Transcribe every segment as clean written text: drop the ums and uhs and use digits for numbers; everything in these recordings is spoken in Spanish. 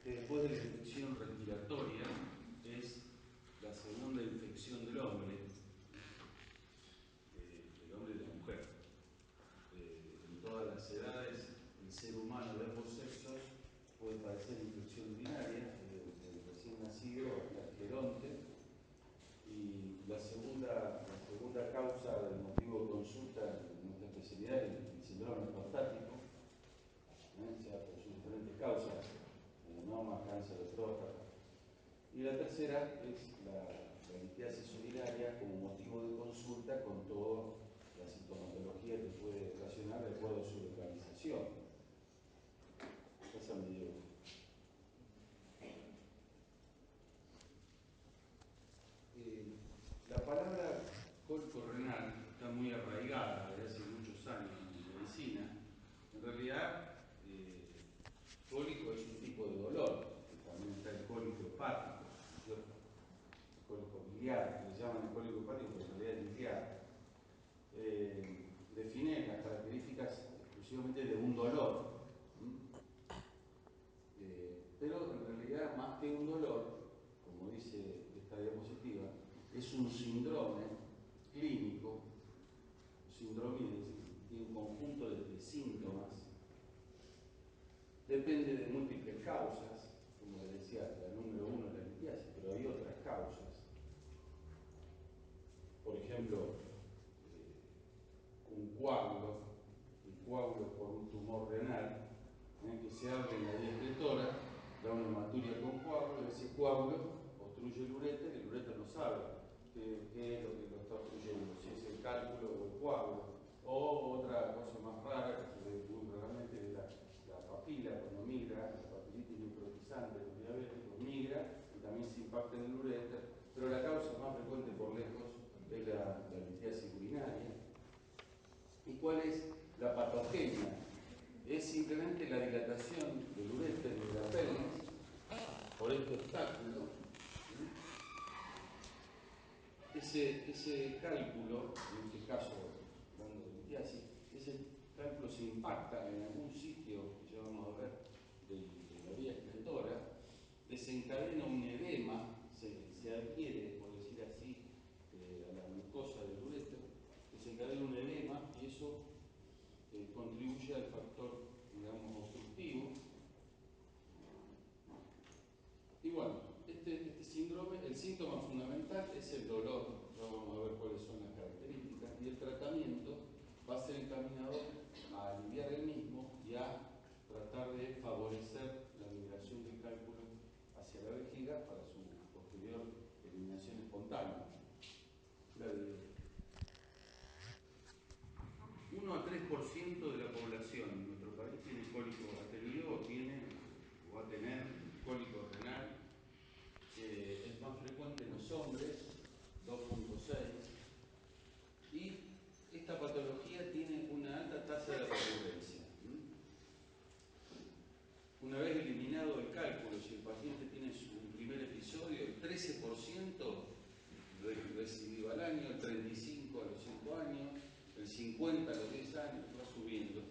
después de la infección respiratoria, es la segunda infección del hombre y de la mujer. En todas las edades, el ser humano de ambos sexos puede padecer infección urinaria, desde el recién nacido hasta el geronte. Y la segunda causa del motivo de consulta en nuestra especialidad es el síndrome prostático, o sea, por sus diferentes causas, melanoma, cáncer de próstata. Y la tercera es la litiasis urinaria como motivo de consulta con toda la sintomatología que puede ocasionar de acuerdo a su localización. Pásame, Diego. La palabra cólico renal está muy arraigada desde hace muchos años en medicina. En realidad, cólico es un tipo de dolor, también está el cólico hepático, ¿cierto? El cólico biliar, que le llaman el cólico hepático, pero en realidad es biliar. Define las características exclusivamente de un dolor. Pero en realidad, más que un dolor, como dice esta diapositiva, es un síndrome clínico, síndrome tiene un conjunto de síntomas, depende de múltiples causas, como les decía, la número uno es la litiasis, pero hay otras causas. Por ejemplo, un coágulo por un tumor renal, que se abre en la vía excretora, da una hematuria con coágulo, ese coágulo obstruye el uréter no sabe qué es lo que lo está obstruyendo, si es el cálculo o el coágulo, o otra cosa más rara, que se ve muy raramente, es la papila, cuando migra, la papilitis necrotizante de los diabéticos migra y también se impacta en el uréter, pero la causa más frecuente por lejos es la litiasis urinaria. ¿Y cuál es la patogenia? Es simplemente la dilatación del uréter y de la pelvis por este obstáculo. Ese cálculo, en este caso, hablando de litiasis, ese cálculo se impacta en algún sitio, que ya vamos a ver, de la vía excretora, desencadena un edema, se adhiere, por decir así, a la mucosa del uréter, desencadena un edema y eso contribuye al factor, digamos, obstructivo. Y bueno, este síndrome, el síntoma fundamental es el dolor. Ya vamos a ver cuáles son las características. Y el tratamiento va a ser encaminado a aliviar el mismo y a tratar de favorecer la migración del cálculo hacia la vejiga para su posterior eliminación espontánea. 1 a 3% de la población en nuestro país tiene cólico, ha tenido o va a tener cólico renal. Es más frecuente en los hombres, 2.6, y esta patología tiene una alta tasa de recurrencia. Una vez eliminado el cálculo, si el paciente tiene su primer episodio, el 13% recidiva al año, el 35% a los 5 años, el 50% a los 10 años, va subiendo.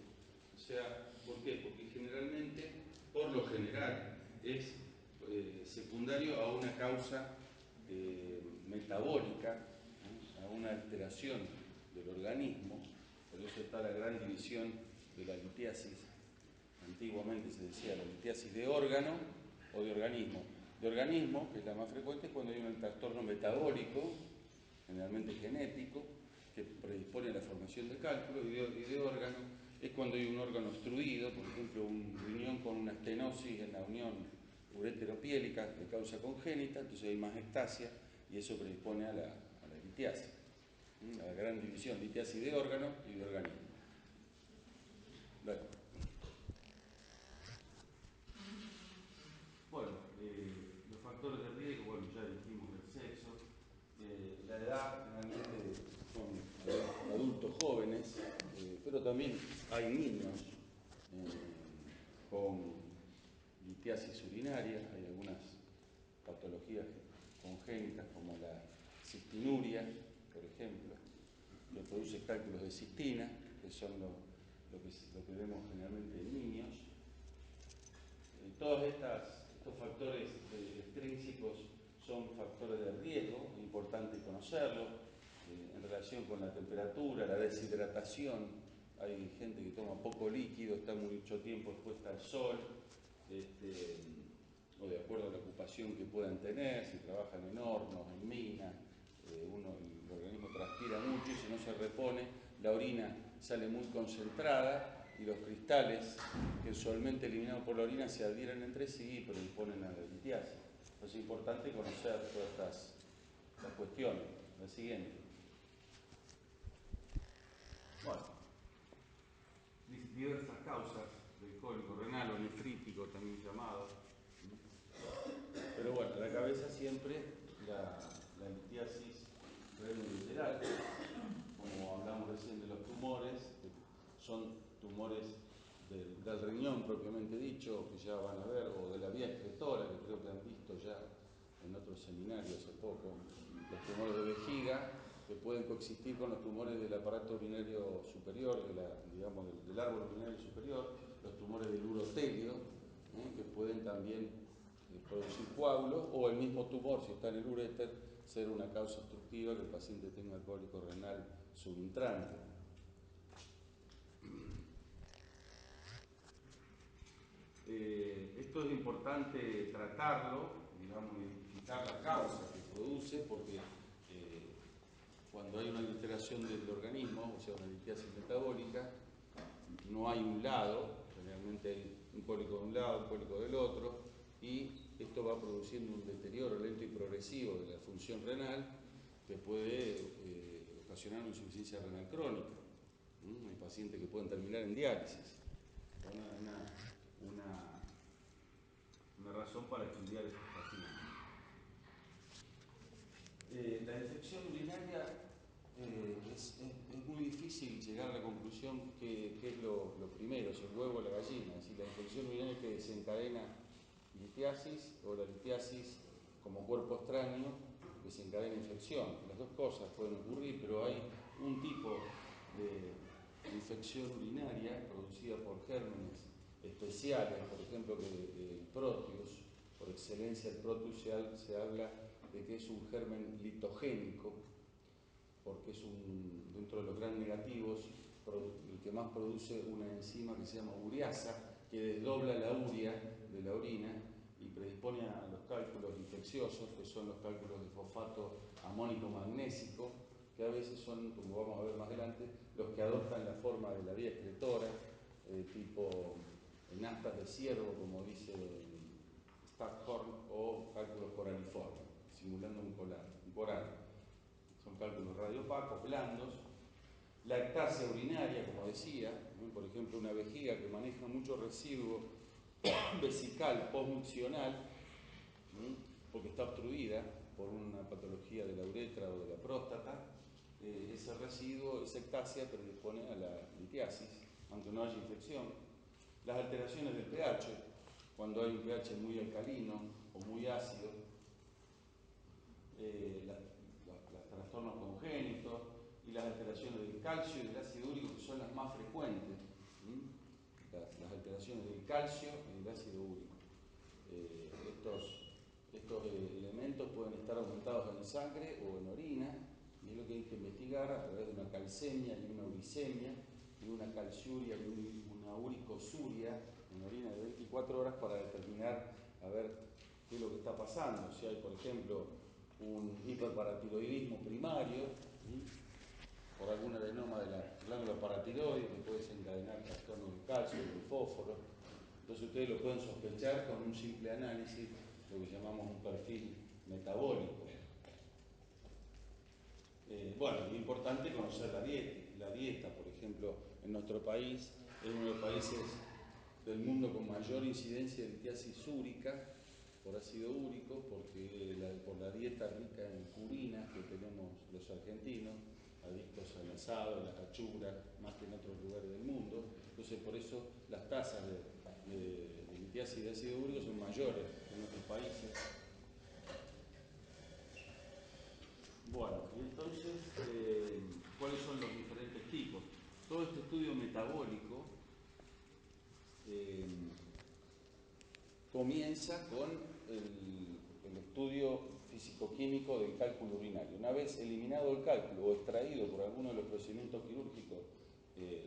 O sea, ¿por qué? Porque generalmente, por lo general, es secundario a una causa metabólica, a una alteración del organismo. Por eso está la gran división de la litiasis. Antiguamente se decía la litiasis de órgano o de organismo. De organismo, que es la más frecuente, es cuando hay un trastorno metabólico, generalmente genético, que predispone a la formación de cálculo, y de órgano es cuando hay un órgano obstruido, por ejemplo, un riñón con una estenosis en la unión urétero-piélica de causa congénita, entonces hay más ectasia y eso predispone a la litiasis, a la gran división, litiasis de órgano y de organismo. Bueno, los factores de riesgo, bueno, ya dijimos el sexo, la edad, generalmente son adultos jóvenes, pero también hay niños con litiasis urinaria, hay algunas patologías congénitas como la cistinuria, por ejemplo, que produce cálculos de cistina, que son lo que vemos generalmente en niños. Todas estas estos factores extrínsecos son factores de riesgo, es importante conocerlo, en relación con la temperatura, la deshidratación. Hay gente que toma poco líquido, está mucho tiempo expuesta al sol, o de acuerdo a la ocupación que puedan tener, si trabajan en hornos, en minas, el organismo transpira mucho y si no se repone, la orina sale muy concentrada y los cristales que usualmente eliminados por la orina se adhieren entre sí y predisponen a la litiasis. Entonces es importante conocer todas estas cuestiones. La siguiente. Bueno, diversas causas del cólico renal o nefrítico también llamado. Pero bueno, la cabeza siempre la litiasis renal, como hablamos recién de los tumores, son tumores del riñón propiamente dicho, que ya van a ver, o de la vía excretora, que creo que han visto ya en otro seminario hace poco, los tumores de vejiga, que pueden coexistir con los tumores del aparato urinario superior, del árbol urinario superior, los tumores del urotelio, que pueden también producir coágulos, o el mismo tumor, si está en el uréter, ser una causa obstructiva que el paciente tenga cólico renal subintrante. Esto es importante tratarlo, identificar la causa que produce, porque cuando hay una alteración del organismo, o sea, una litiasis metabólica, no hay un lado, generalmente hay un cólico de un lado, un cólico del otro, y esto va produciendo un deterioro lento y progresivo de la función renal que puede ocasionar una insuficiencia renal crónica. Hay pacientes que pueden terminar en diálisis. Una razón para estudiar estos pacientes. La infección urinaria es muy difícil llegar a la conclusión que es lo primero, si el huevo o la gallina. Si la infección urinaria que desencadena litiasis o la litiasis como cuerpo extraño desencadena infección. Las dos cosas pueden ocurrir, pero hay un tipo de infección urinaria producida por gérmenes especiales, por ejemplo, que el Proteus, por excelencia el Proteus se habla de que es un germen litogénico, porque es dentro de los gran negativos, el que más produce una enzima que se llama ureasa, que desdobla la urea de la orina y predispone a los cálculos infecciosos, que son los cálculos de fosfato amónico magnésico, que a veces son, como vamos a ver más adelante, los que adoptan la forma de la vía excretora, tipo en astas de ciervo, como dice Stackhorn, o cálculos coraliformes, simulando un coral. Son cálculos radiopacos, blandos. Lactasia urinaria, como decía, ¿no? Por ejemplo, una vejiga que maneja mucho residuo vesical postmiccional, porque está obstruida por una patología de la uretra o de la próstata, ese residuo, esa ectasia predispone a la litiasis, aunque no haya infección. Las alteraciones del pH, cuando hay un pH muy alcalino o muy ácido, los trastornos congénitos y las alteraciones del calcio y del ácido úrico, que son las más frecuentes. Las alteraciones del calcio y del ácido úrico. Estos elementos pueden estar aumentados en sangre o en orina, y es lo que hay que investigar a través de una calcemia y una uricemia, y una calciuria y una uricosuria en orina de 24 horas para determinar a ver qué es lo que está pasando. Si hay, por ejemplo, un hiperparatiroidismo primario, por algún adenoma de la glándula paratiroide que puede desencadenar trastornos de calcio, de fósforo. Entonces ustedes lo pueden sospechar con un simple análisis, lo que llamamos un perfil metabólico. Bueno, es importante conocer la dieta, por ejemplo, en nuestro país es uno de los países del mundo con mayor incidencia de litiasis úrica por ácido úrico, porque por la dieta rica en purina que tenemos los argentinos, adictos al asado, a las achuras, más que en otros lugares del mundo. Entonces, por eso las tasas de litiasis de ácido úrico son mayores en otros países. Bueno, y entonces, ¿cuáles son los diferentes tipos? Todo este estudio metabólico comienza con el estudio físico-químico del cálculo urinario. Una vez eliminado el cálculo o extraído por alguno de los procedimientos quirúrgicos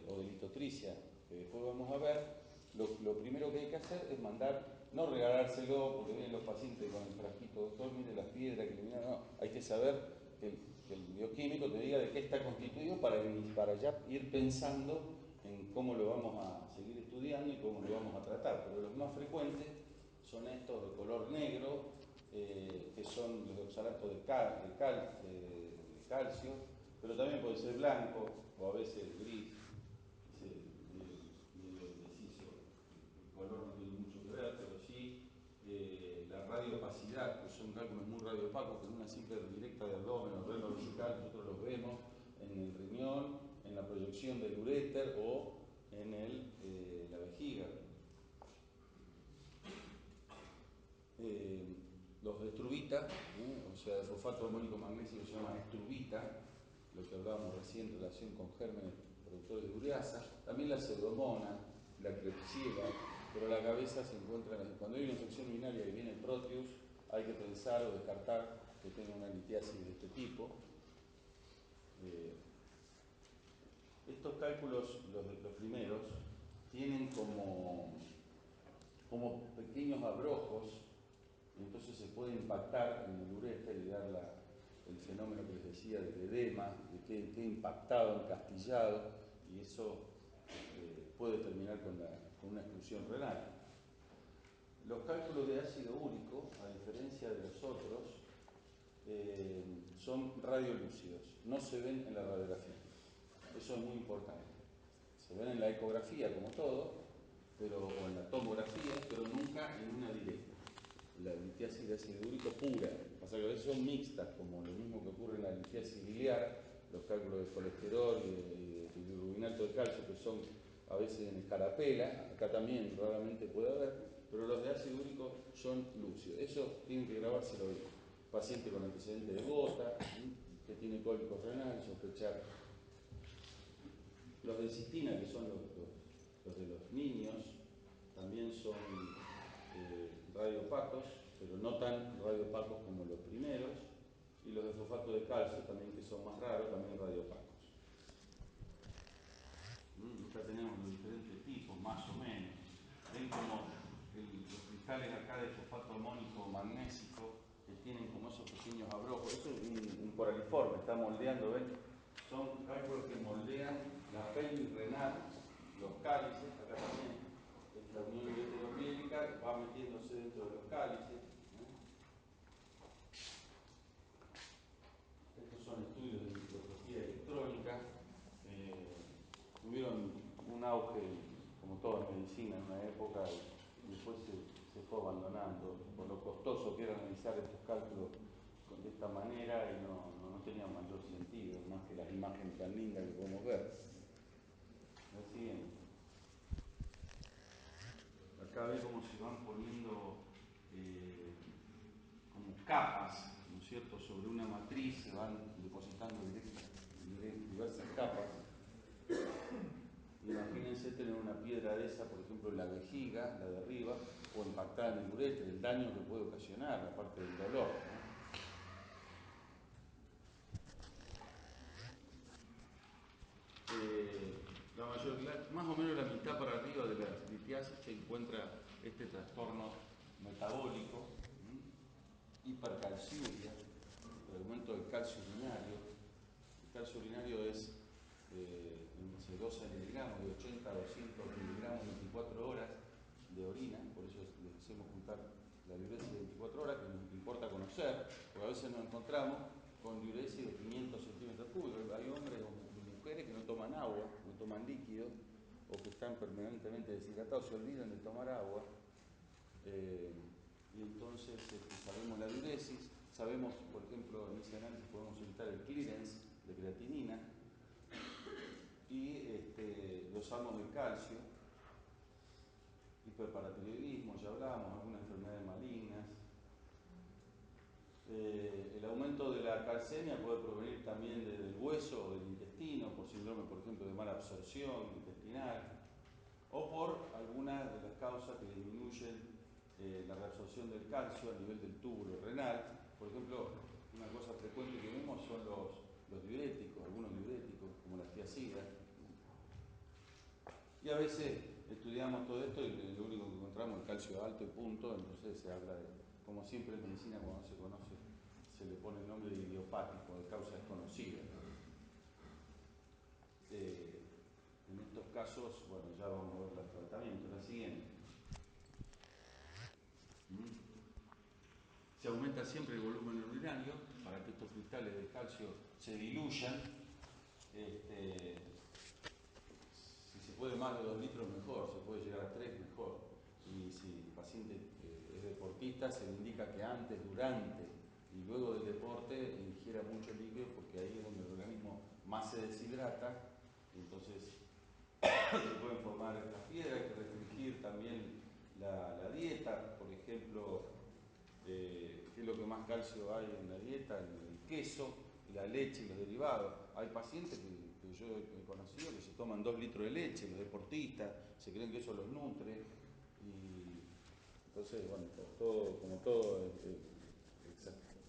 o de listotricia, que después vamos a ver, lo primero que hay que hacer es mandar, no regalárselo porque vienen los pacientes con el frasquito, doctor, mire las piedras que eliminaron, no, hay que saber que el bioquímico te diga de qué está constituido para ya ir pensando en cómo lo vamos a seguir estudiando y cómo lo vamos a tratar. Pero los más frecuentes son estos de color negro, que son los oxalatos de calcio, pero también puede ser blanco o a veces gris, medio indeciso. El color no tiene mucho que ver, pero sí la radiopacidad, que son cálculos muy radioopacos, con una simple directa de abdomen o reno vesical, nosotros los vemos en el riñón, en la proyección del uréter o en la vejiga. Los de estruvita, o sea, el fosfato amónico magnesio se llama estruvita, lo que hablábamos recién en relación con gérmenes productores de ureasa, también la pseudomonas, la Klebsiella, pero la cabeza se encuentra, cuando hay una infección urinaria y viene el Proteus, hay que pensar o descartar que tenga una litiasis de este tipo. Estos cálculos, los primeros, tienen como pequeños abrojos, y entonces se puede impactar en el uréter y dar el fenómeno que les decía del edema, de que quede impactado, encastillado, y eso puede terminar con una exclusión renal. Los cálculos de ácido úrico, a diferencia de los otros, son radiolúcidos, no se ven en la radiografía. Eso es muy importante. Se ven en la ecografía como todo, o en la tomografía, pero nunca en una directa. La litiasis de ácido úrico pura. Pasa que a veces son mixtas, como lo mismo que ocurre en la litiasis biliar, los cálculos de colesterol y de bilirrubinato de calcio, que son a veces en escarapela, acá también raramente puede haber, pero los de ácido úrico son lúcidos. Eso tienen que grabárselo bien. Paciente con antecedente de gota, que tiene cólicos renales, sospechar. Los de cistina, que son los de los niños, también son radioopacos, pero no tan radioopacos como los primeros, y los de fosfato de calcio también, que son más raros, también radioopacos. Acá tenemos los diferentes tipos, más o menos. Ven como los cristales acá de fosfato amónico magnésico, que tienen como esos pequeños abrojos. Eso es un coraliforme, está moldeando, ¿ven? Son cálculos que moldean la pelvis renal, los cálices, acá también. La unión ureteropiélica va metiéndose dentro de los cálices. Estos son estudios de microscopía electrónica. Tuvieron un auge, como toda medicina, en una época y después se fue abandonando por lo costoso que era analizar estos cálculos de esta manera y no tenía mayor sentido, más que las imágenes tan lindas que podemos ver. La siguiente. Acá ve cómo se van poniendo como capas, ¿no es cierto?, sobre una matriz, se van depositando diversas capas. Imagínense tener una piedra de esa, por ejemplo, en la vejiga, la de arriba, o impactada en el uréter, el daño que puede ocasionar, aparte del dolor, ¿no? Más o menos la mitad para arriba de la litiasis se encuentra este trastorno metabólico, hipercalciuria, el aumento del calcio urinario. El calcio urinario es se dosa en miligramos, de 80 a 200 miligramos 24 horas de orina, por eso les hacemos juntar la diuresis de 24 horas, que nos importa conocer, porque a veces nos encontramos con diuresis de 500 centímetros cúbicos. Hay hombres o mujeres que no toman agua, no toman líquido, o que están permanentemente deshidratados, se olvidan de tomar agua. Y entonces sabemos la diuresis, sabemos, por ejemplo, en ese análisis podemos solicitar el clearance de creatinina y dosamos el calcio, hiperparatiroidismo, ya hablábamos, algunas enfermedades malignas. El aumento de la calcemia puede provenir también del hueso o del intestino, por síndrome, por ejemplo, de mala absorción intestinal, o por alguna de las causas que disminuyen la reabsorción del calcio a nivel del túbulo renal. Por ejemplo, una cosa frecuente que vemos son los diuréticos, algunos diuréticos, como la tiacida. Y a veces estudiamos todo esto y lo único que encontramos es calcio alto y punto, entonces se habla de, como siempre en medicina cuando se conoce, se le pone el nombre de idiopático, de causa desconocida. En estos casos, bueno, ya vamos a ver el tratamiento. La siguiente. Se aumenta siempre el volumen urinario para que estos cristales de calcio se diluyan. Si se puede más de 2 litros mejor, se puede llegar a 3 mejor. Y si el paciente es deportista, se le indica que antes, durante y luego del deporte ingiera mucho líquido porque ahí es donde el organismo más se deshidrata. Entonces se pueden formar estas piedras. Hay que restringir también la dieta. Por ejemplo, ¿qué es lo que más calcio hay en la dieta? El queso, la leche y los derivados. Hay pacientes que yo he conocido que se toman 2 litros de leche, los deportistas, se creen que eso los nutre. Y entonces, bueno, como todo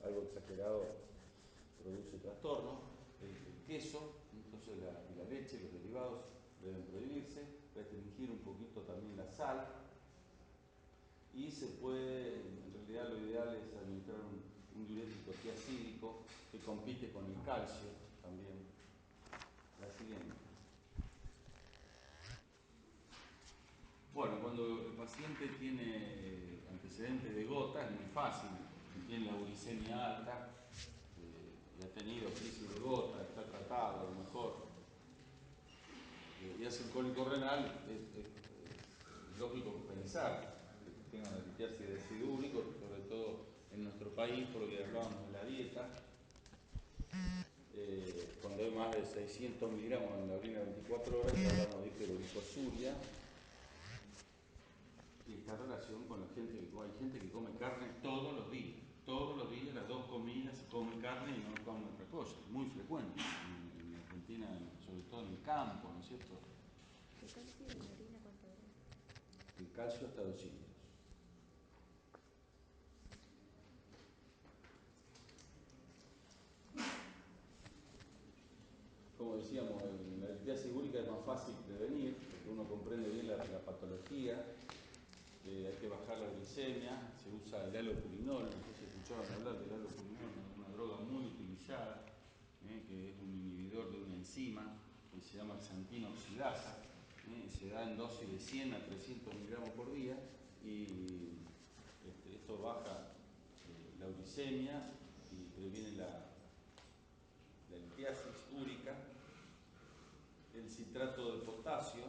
algo exagerado produce trastorno. El queso, entonces la leche, los derivados deben prohibirse, restringir un poquito también la sal. Y se puede, en realidad lo ideal es administrar un diurético tiacídico que compite con el calcio también. La siguiente. Bueno, cuando el paciente tiene antecedentes de gota es muy fácil, tiene la uricemia alta y ha tenido crisis de gota, está tratado a lo mejor, y hace el cólico renal, es lógico pensar que tenga una litiasis de ácido úrico, sobre todo en nuestro país, por lo que hablábamos de la dieta. Cuando hay más de 600 miligramos en la orina 24 horas, hablamos de hiperuricosuria. Y está en relación con la gente hay gente que come carne todos los días, las 2 comidas se come carne y no come otra cosa, es muy frecuente en Argentina, sobre todo en el campo, ¿no es cierto? ¿El calcio en la orina cuánto es? El calcio hasta 200. Como decíamos, la litiasis úrica es más fácil prevenir, porque uno comprende bien la patología. Hay que bajar la glicemia, se usa el halopurinol, no sé si escucharon hablar del halopurinol, una droga muy utilizada, que es un inhibidor de una enzima que se llama xantina oxidasa, se da en dosis de 100 a 300 miligramos por día y esto baja la uricemia y previene la litiasis úrica. El citrato de potasio,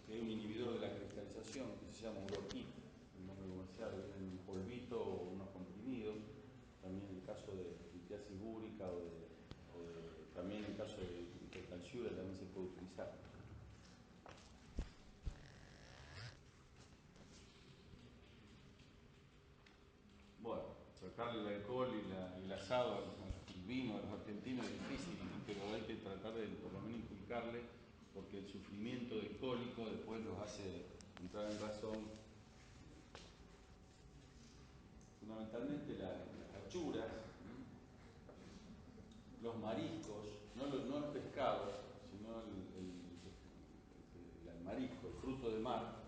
que es un inhibidor de la cristalización, que se llama Uroquit, el nombre comercial, viene en polvito o unos comprimidos, también en el caso de litiasis úrica también en el caso de hipercalciuria también se puede utilizar. Bueno, sacarle el alcohol y el asado, el vino a los argentinos es difícil, pero hay que tratar de por lo menos inculcarle, porque el sufrimiento del cólico después los hace entrar en razón. Fundamentalmente las achuras, los mariscos, no los pescados, sino el marisco, el fruto de mar.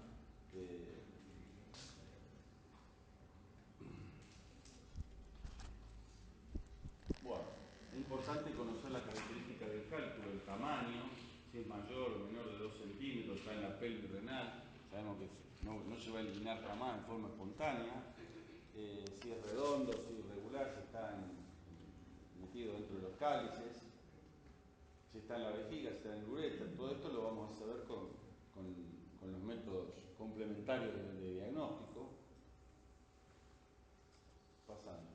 Bueno, es importante conocer las características del cálculo, el tamaño, si es mayor o menor de 2 centímetros, está en la pelvis renal, sabemos que no se va a eliminar jamás en forma espontánea, si es redondo, si es irregular, si está metido dentro de los cálices, si está en la vejiga, si está en el uretra. Todo esto lo vamos a saber con los métodos complementarios de diagnóstico. Pasando.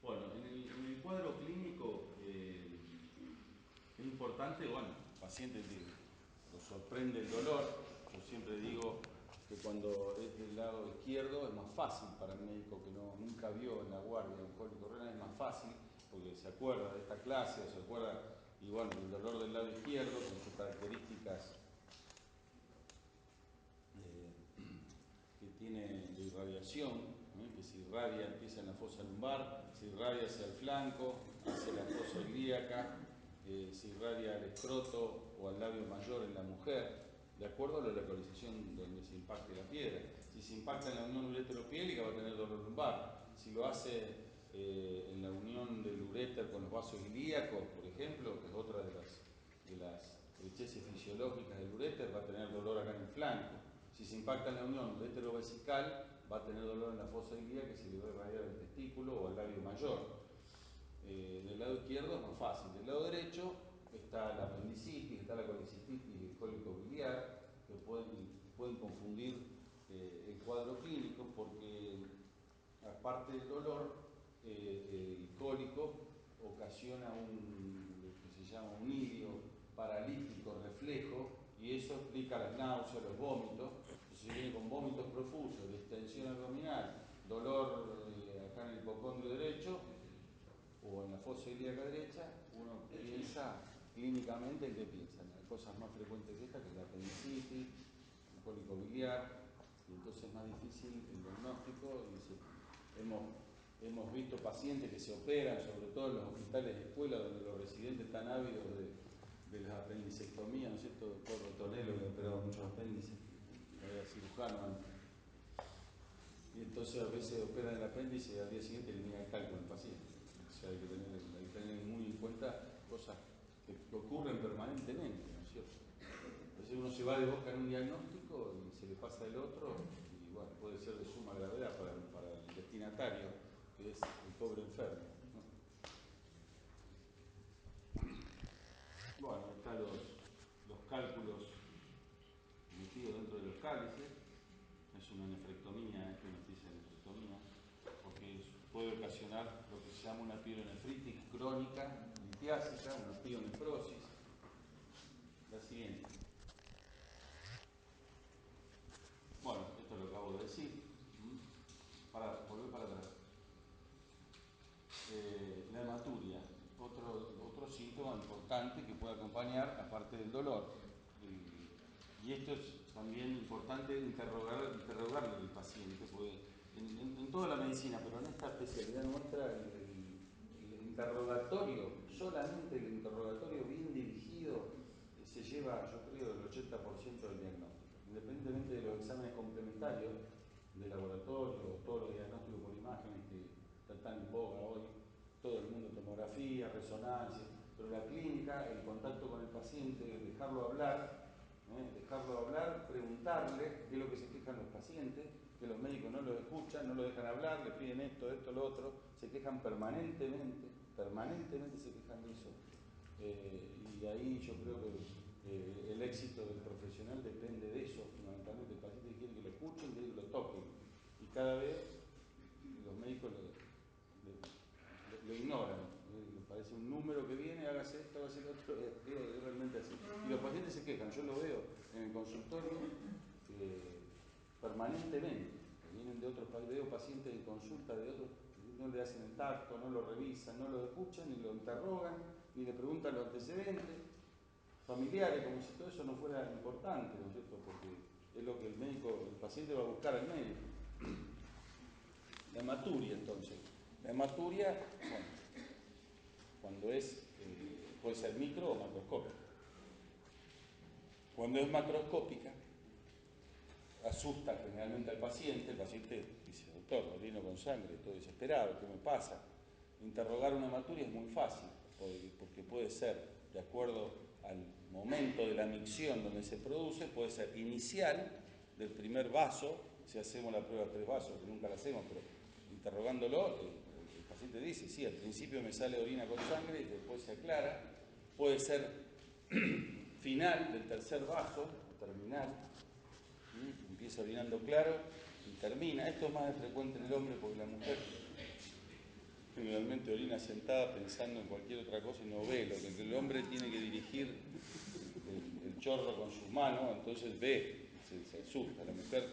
Bueno, en el cuadro clínico es importante, bueno, el paciente lo sorprende el dolor. Yo siempre digo que cuando es del lado izquierdo es más fácil para el médico que nunca vio en la guardia un cólico renal, es más fácil porque se acuerda de esta clase, se acuerda, y bueno, el dolor del lado izquierdo con sus características irradiación, que se irradia, empieza en la fosa lumbar, se irradia hacia el flanco, hacia la fosa ilíaca, se irradia al escroto o al labio mayor en la mujer, de acuerdo a la localización donde se impacte la piedra. Si se impacta en la unión ureteropiélica va a tener dolor lumbar. Si lo hace en la unión del uréter con los vasos ilíacos, por ejemplo, que es otra de las estrecheces fisiológicas del uréter, va a tener dolor acá en el flanco. Si se impacta en la unión urétero-vesical, va a tener dolor en la fosa ilíaca que se le va a irradiar al testículo o al labio mayor. Del lado izquierdo es más fácil. Del lado derecho está la apendicitis, está la colecistitis y el cólico biliar, que pueden confundir el cuadro clínico porque, aparte del dolor, el cólico ocasiona lo que se llama un idio paralítico reflejo, y eso explica las náuseas, los vómitos. Entonces viene con vómitos profusos, distensión abdominal, dolor acá en el hipocondrio derecho o en la fosa ilíaca derecha, uno piensa clínicamente en qué piensa. Hay cosas más frecuentes que esta, que es la apendicitis, el cólico biliar, y entonces es más difícil el diagnóstico. Hemos visto pacientes que se operan, sobre todo en los hospitales de escuela, donde los residentes están ávidos de las apendicectomías, ¿no es cierto? Doctor Tonelo, que ha operado muchos apéndices, era cirujano antes. Y entonces a veces operan el apéndice y al día siguiente eliminan el cálculo al paciente. O sea, hay que tener muy en cuenta cosas que ocurren permanentemente, ¿no es cierto? Entonces uno se va de boca en un diagnóstico y se le pasa el otro, y bueno, puede ser de suma gravedad para el destinatario, que es el pobre enfermo, ¿no? Bueno, están los cálculos metidos dentro de los cálices. Es una nefrectomía, esto nos dice nefrectomía, porque puede ocasionar lo que se llama una pielonefritis crónica, litiásica, una pielonefrosis. La siguiente. Bueno, esto lo acabo de decir. Volver para atrás. La hematuria, otro síntoma importante que puede acompañar, aparte del dolor. Y esto es también importante interrogarle al paciente, porque en toda la medicina, pero en esta especialidad nuestra, el interrogatorio, solamente el interrogatorio bien dirigido, se lleva, yo creo, el 80% del diagnóstico. Independientemente de los exámenes complementarios de laboratorio, todos los diagnósticos por imágenes que están tan en boga hoy, todo el mundo, tomografía, resonancia, pero la clínica, el contacto con el paciente, dejarlo hablar, preguntarle qué es lo que se quejan los pacientes, que los médicos no los escuchan, no lo dejan hablar, le piden esto, lo otro, se quejan permanentemente se quejan de eso. Y ahí yo creo que el éxito del profesional depende de eso, fundamentalmente. El paciente quiere que lo escuchen, quiere que lo toquen, y cada vez los médicos lo ignoran. Les parece un número que viene, hágase esto, hágase lo otro, es realmente así. Y los pacientes se quejan, yo lo veo en el consultorio permanentemente. Vienen de otros países, veo pacientes en consulta de otros, no le hacen el tacto, no lo revisan, no lo escuchan, ni lo interrogan, ni le preguntan los antecedentes familiares, como si todo eso no fuera importante, ¿no es cierto? Porque es lo que el paciente va a buscar al médico. La hematuria, entonces. La hematuria, bueno, cuando puede ser micro o macroscópica. Cuando es macroscópica, asusta generalmente al paciente. El paciente dice, doctor, orino con sangre, estoy desesperado, ¿qué me pasa? Interrogar una hematuria es muy fácil, porque puede ser, de acuerdo al momento de la micción donde se produce, puede ser inicial del primer vaso, si hacemos la prueba de 3 vasos, que nunca la hacemos, pero interrogándolo, el paciente dice, sí, al principio me sale orina con sangre y después se aclara. Puede ser final del tercer vaso, terminal, empieza orinando claro y termina. Esto es más frecuente en el hombre porque la mujer generalmente orina sentada pensando en cualquier otra cosa y no ve lo que el hombre tiene que dirigir el chorro con sus manos, entonces ve, se asusta. La mujer,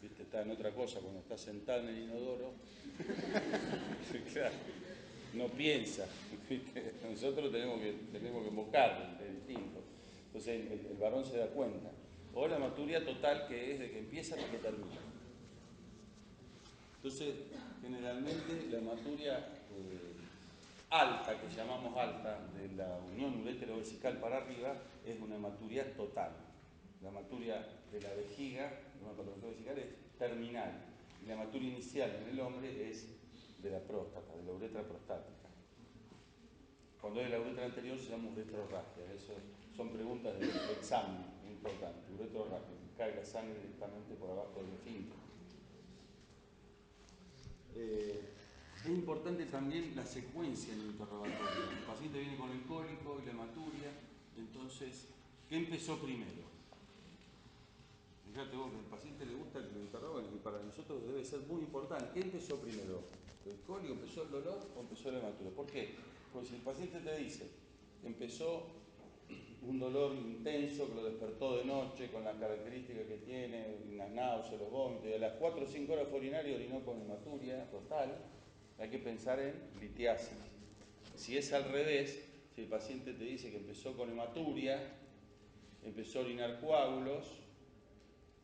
¿viste?, está en otra cosa cuando está sentada en el inodoro. Claro, no piensa. Nosotros tenemos que mocar el instinto. Entonces el varón se da cuenta. O la hematuria total, que es de que empieza hasta que termina. Entonces, generalmente la hematuria alta, que llamamos alta, de la unión urétero-vesical para arriba, es una hematuria total. La hematuria de la vejiga, de una patología vesical, es terminal. Y la hematuria inicial en el hombre es de la próstata, de la uretra prostática. Cuando es la uretra anterior se llama uretrorragia. Eso son preguntas de examen importantes. Uretrorragia, que cae la sangre directamente por abajo del esfínter. Es importante también la secuencia en el interrogatorio. El paciente viene con el cólico y la hematuria. Entonces, ¿qué empezó primero? Fíjate vos que al paciente le gusta que lo interroguen y para nosotros debe ser muy importante. ¿Qué empezó primero? ¿El cólico, empezó el dolor o empezó la hematuria? ¿Por qué? Porque si el paciente te dice, empezó un dolor intenso que lo despertó de noche con las características que tiene, las náuseas, los vómitos, y a las 4 o 5 horas fue orinar y orinó con hematuria total, hay que pensar en litiasis. Si es al revés, si el paciente te dice que empezó con hematuria, empezó a orinar coágulos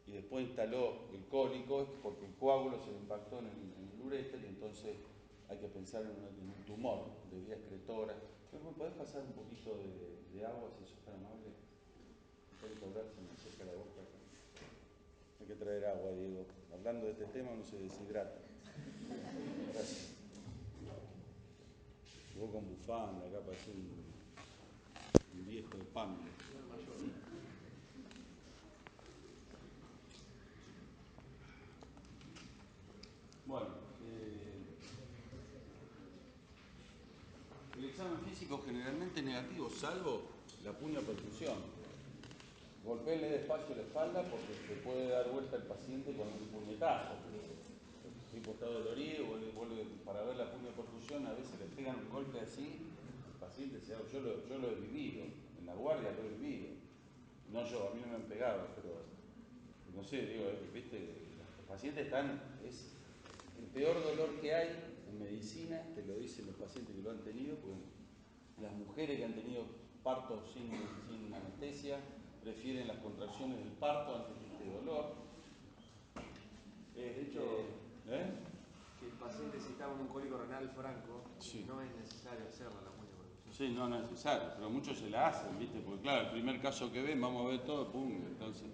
y después instaló el cólico, es porque el coágulo se le impactó en el uréter y entonces hay que pensar en un tumor de vía excretora. ¿Me podés pasar un poquito de agua si sos tan amable? Tengo que hablar, se me seca la boca acá. Hay que traer agua, Diego. Hablando de este tema uno se deshidrata. Gracias. Vos con bufanda, acá parece un viejo de pan. Bueno, el examen físico generalmente es negativo, salvo la puño-perfusión. Golpéele despacio la espalda porque se puede dar vuelta el paciente con un puñetazo. El tipo está dolorido, vuelve para ver la puño-perfusión, a veces le pegan un golpe así, el paciente se da, yo lo he vivido, en la guardia lo he vivido. No yo, a mí no me han pegado, pero no sé, digo, viste, los pacientes están, es el peor dolor que hay en medicina, te lo dicen los pacientes que lo han tenido, porque las mujeres que han tenido partos sin anestesia prefieren las contracciones del parto antes que este dolor. De hecho, que el paciente si está con un cólico renal franco, sí, no es necesario hacerla la puño-perfusión. Sí, no es necesario, pero muchos se la hacen, ¿viste? Porque claro, el primer caso que ven, vamos a ver todo, pum, entonces...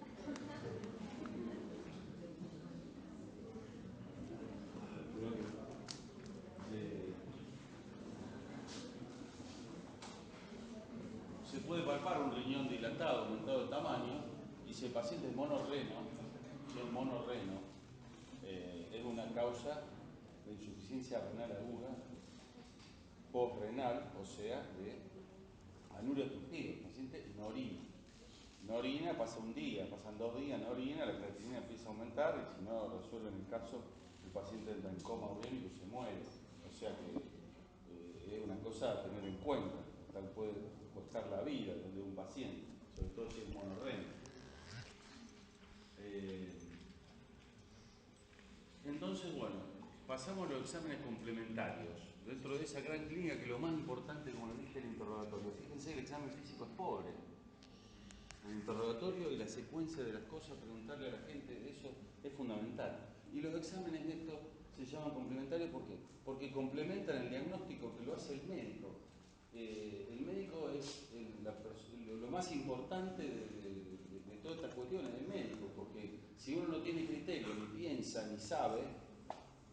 Se puede palpar un riñón dilatado, aumentado de tamaño, y si el paciente es monorreno, es una causa de insuficiencia renal aguda, postrenal, o sea, de anuria obstructiva. El paciente no orina. No orina, pasa un día, pasan 2 días, no orina, la creatinina empieza a aumentar y si no resuelven el caso, el paciente entra en coma urémico y se muere. O sea que es una cosa a tener en cuenta, tal puede costar la vida de un paciente, sobre todo si es monorreno. Entonces, bueno, pasamos a los exámenes complementarios. Dentro de esa gran clínica que lo más importante, como lo dije, el interrogatorio. Fíjense, el examen físico es pobre. El interrogatorio y la secuencia de las cosas, preguntarle a la gente, eso es fundamental. Y los exámenes de estos se llaman complementarios ¿por qué? Porque complementan el diagnóstico que lo hace el médico. El médico es lo más importante de todas estas cuestiones, el médico, porque si uno no tiene criterio, ni piensa, ni sabe,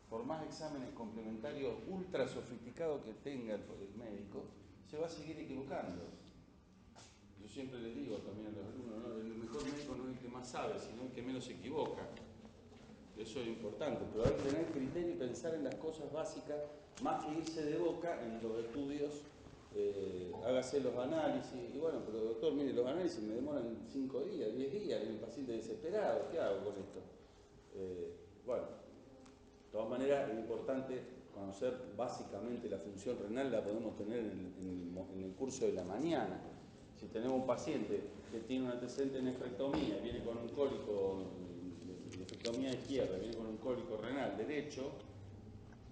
por más exámenes complementarios ultra sofisticados que tenga el médico, se va a seguir equivocando. Yo siempre les digo también a los alumnos, ¿no? El mejor médico no es el que más sabe, sino el que menos se equivoca. Eso es importante, pero hay que tener criterio y pensar en las cosas básicas, más que irse de boca en los estudios, hágase los análisis, y bueno, pero doctor, mire, los análisis me demoran 5 días, 10 días, y el paciente desesperado, ¿qué hago con esto? Bueno, de todas maneras es importante conocer básicamente la función renal, la podemos tener en el curso de la mañana. Si tenemos un paciente que tiene un antecedente de nefrectomía, viene con un cólico de nefrectomía izquierda, viene con un cólico renal derecho,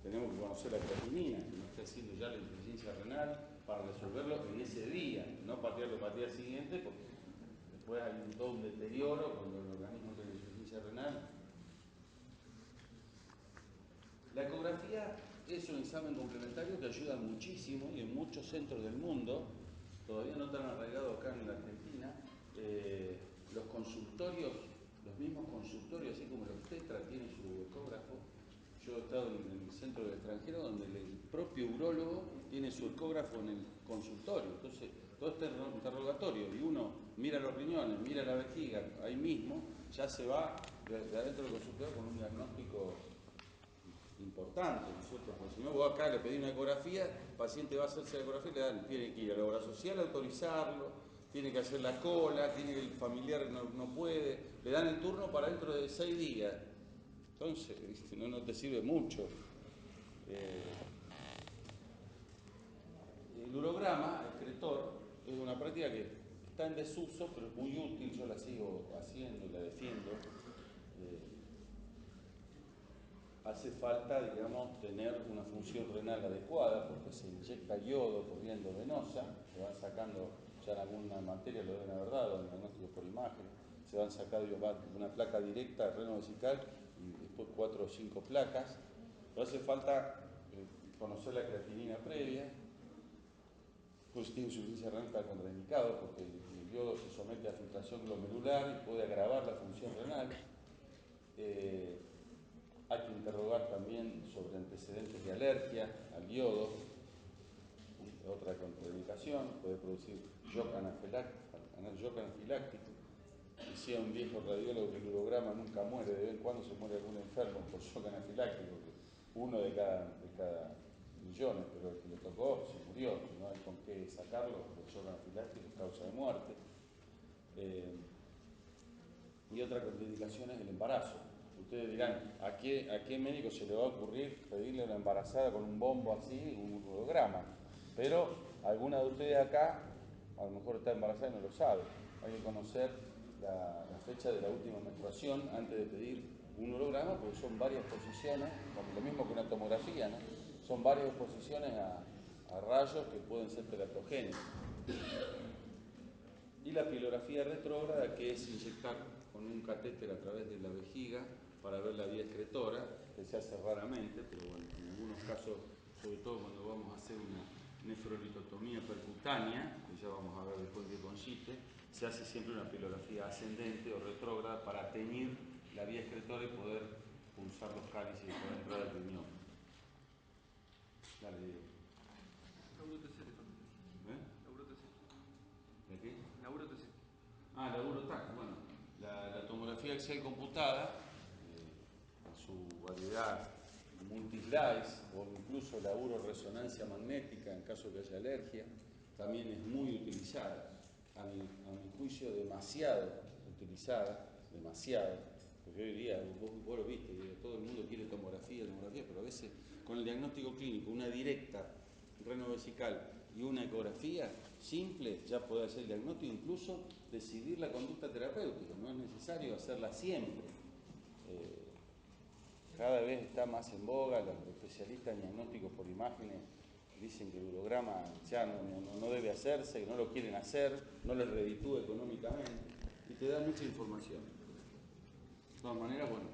tenemos que conocer la creatinina, que no esté haciendo ya la insuficiencia renal para resolverlo en ese día, no patearlo para el día siguiente, porque después hay todo un deterioro cuando el organismo tiene insuficiencia renal. La ecografía es un examen complementario que ayuda muchísimo y en muchos centros del mundo, todavía no tan arraigado acá en la Argentina, los consultorios, los mismos consultorios, así como los Tetra tienen su ecógrafo. Yo he estado en el centro del extranjero donde el propio urólogo tiene su ecógrafo en el consultorio. Entonces, todo este interrogatorio, y uno mira los riñones, mira la vejiga, ahí mismo, ya se va de adentro del consultorio con un diagnóstico importante, ¿no es cierto? Porque si no, vos acá le pedís una ecografía, el paciente va a hacerse la ecografía, tiene que ir a la obra social a autorizarlo, tiene que hacer la cola, tiene que el familiar no puede, le dan el turno para dentro de 6 días. Entonces, no te sirve mucho. El urograma, el excretor, es una práctica que está en desuso, pero es muy útil, yo la sigo haciendo, la defiendo. Hace falta, digamos, tener una función renal adecuada porque se inyecta yodo por vía endovenosa, se van sacando, ya en alguna materia lo deben haber dado, en el diagnóstico por imagen, se van sacando una placa directa de reno vesical y después 4 o 5 placas. Pero hace falta conocer la creatinina previa, pues si tiene insuficiencia renal está contraindicado porque el yodo se somete a filtración glomerular y puede agravar la función renal. Hay que interrogar también sobre antecedentes de alergia al yodo, otra contraindicación, puede producir shock anafiláctico. Decía un viejo radiólogo que el urograma nunca muere, de vez en cuando se muere algún enfermo por shock anafiláctico, uno de cada millones, pero el que le tocó se murió, no hay con qué sacarlo, porque el shock anafiláctico es causa de muerte. Y otra contraindicación es el embarazo. Ustedes dirán, ¿a qué médico se le va a ocurrir pedirle a una embarazada con un bombo así, un urograma? Pero alguna de ustedes acá, a lo mejor está embarazada y no lo sabe. Hay que conocer la fecha de la última menstruación antes de pedir un urograma, porque son varias exposiciones, como lo mismo que una tomografía, ¿no? Son varias exposiciones a rayos que pueden ser teratogénicos. Y la pilografía retrógrada, que es inyectar con un catéter a través de la vejiga para ver la vía excretora, que se hace raramente, pero bueno, en algunos casos, sobre todo cuando vamos a hacer una nefrolitotomía percutánea, que ya vamos a ver después de qué consiste, se hace siempre una pilografía ascendente o retrógrada para teñir la vía excretora y poder pulsar los cálices y poder entrar al riñón. Dale, Diego. ¿De qué? La UroTac, bueno, la tomografía axial computada, en su variedad multislice o incluso la uroresonancia magnética en caso de que haya alergia, también es muy utilizada, a mi juicio demasiado utilizada, porque hoy día, vos lo viste, todo el mundo quiere tomografía, pero a veces con el diagnóstico clínico, una directa renovesical y una ecografía simple, ya puede hacer el diagnóstico, incluso decidir la conducta terapéutica, no es necesario hacerla siempre. Cada vez está más en boga, los especialistas en diagnósticos por imágenes dicen que el urograma ya no debe hacerse, que no lo quieren hacer, no les reditúa económicamente y te da mucha información. De todas maneras, bueno,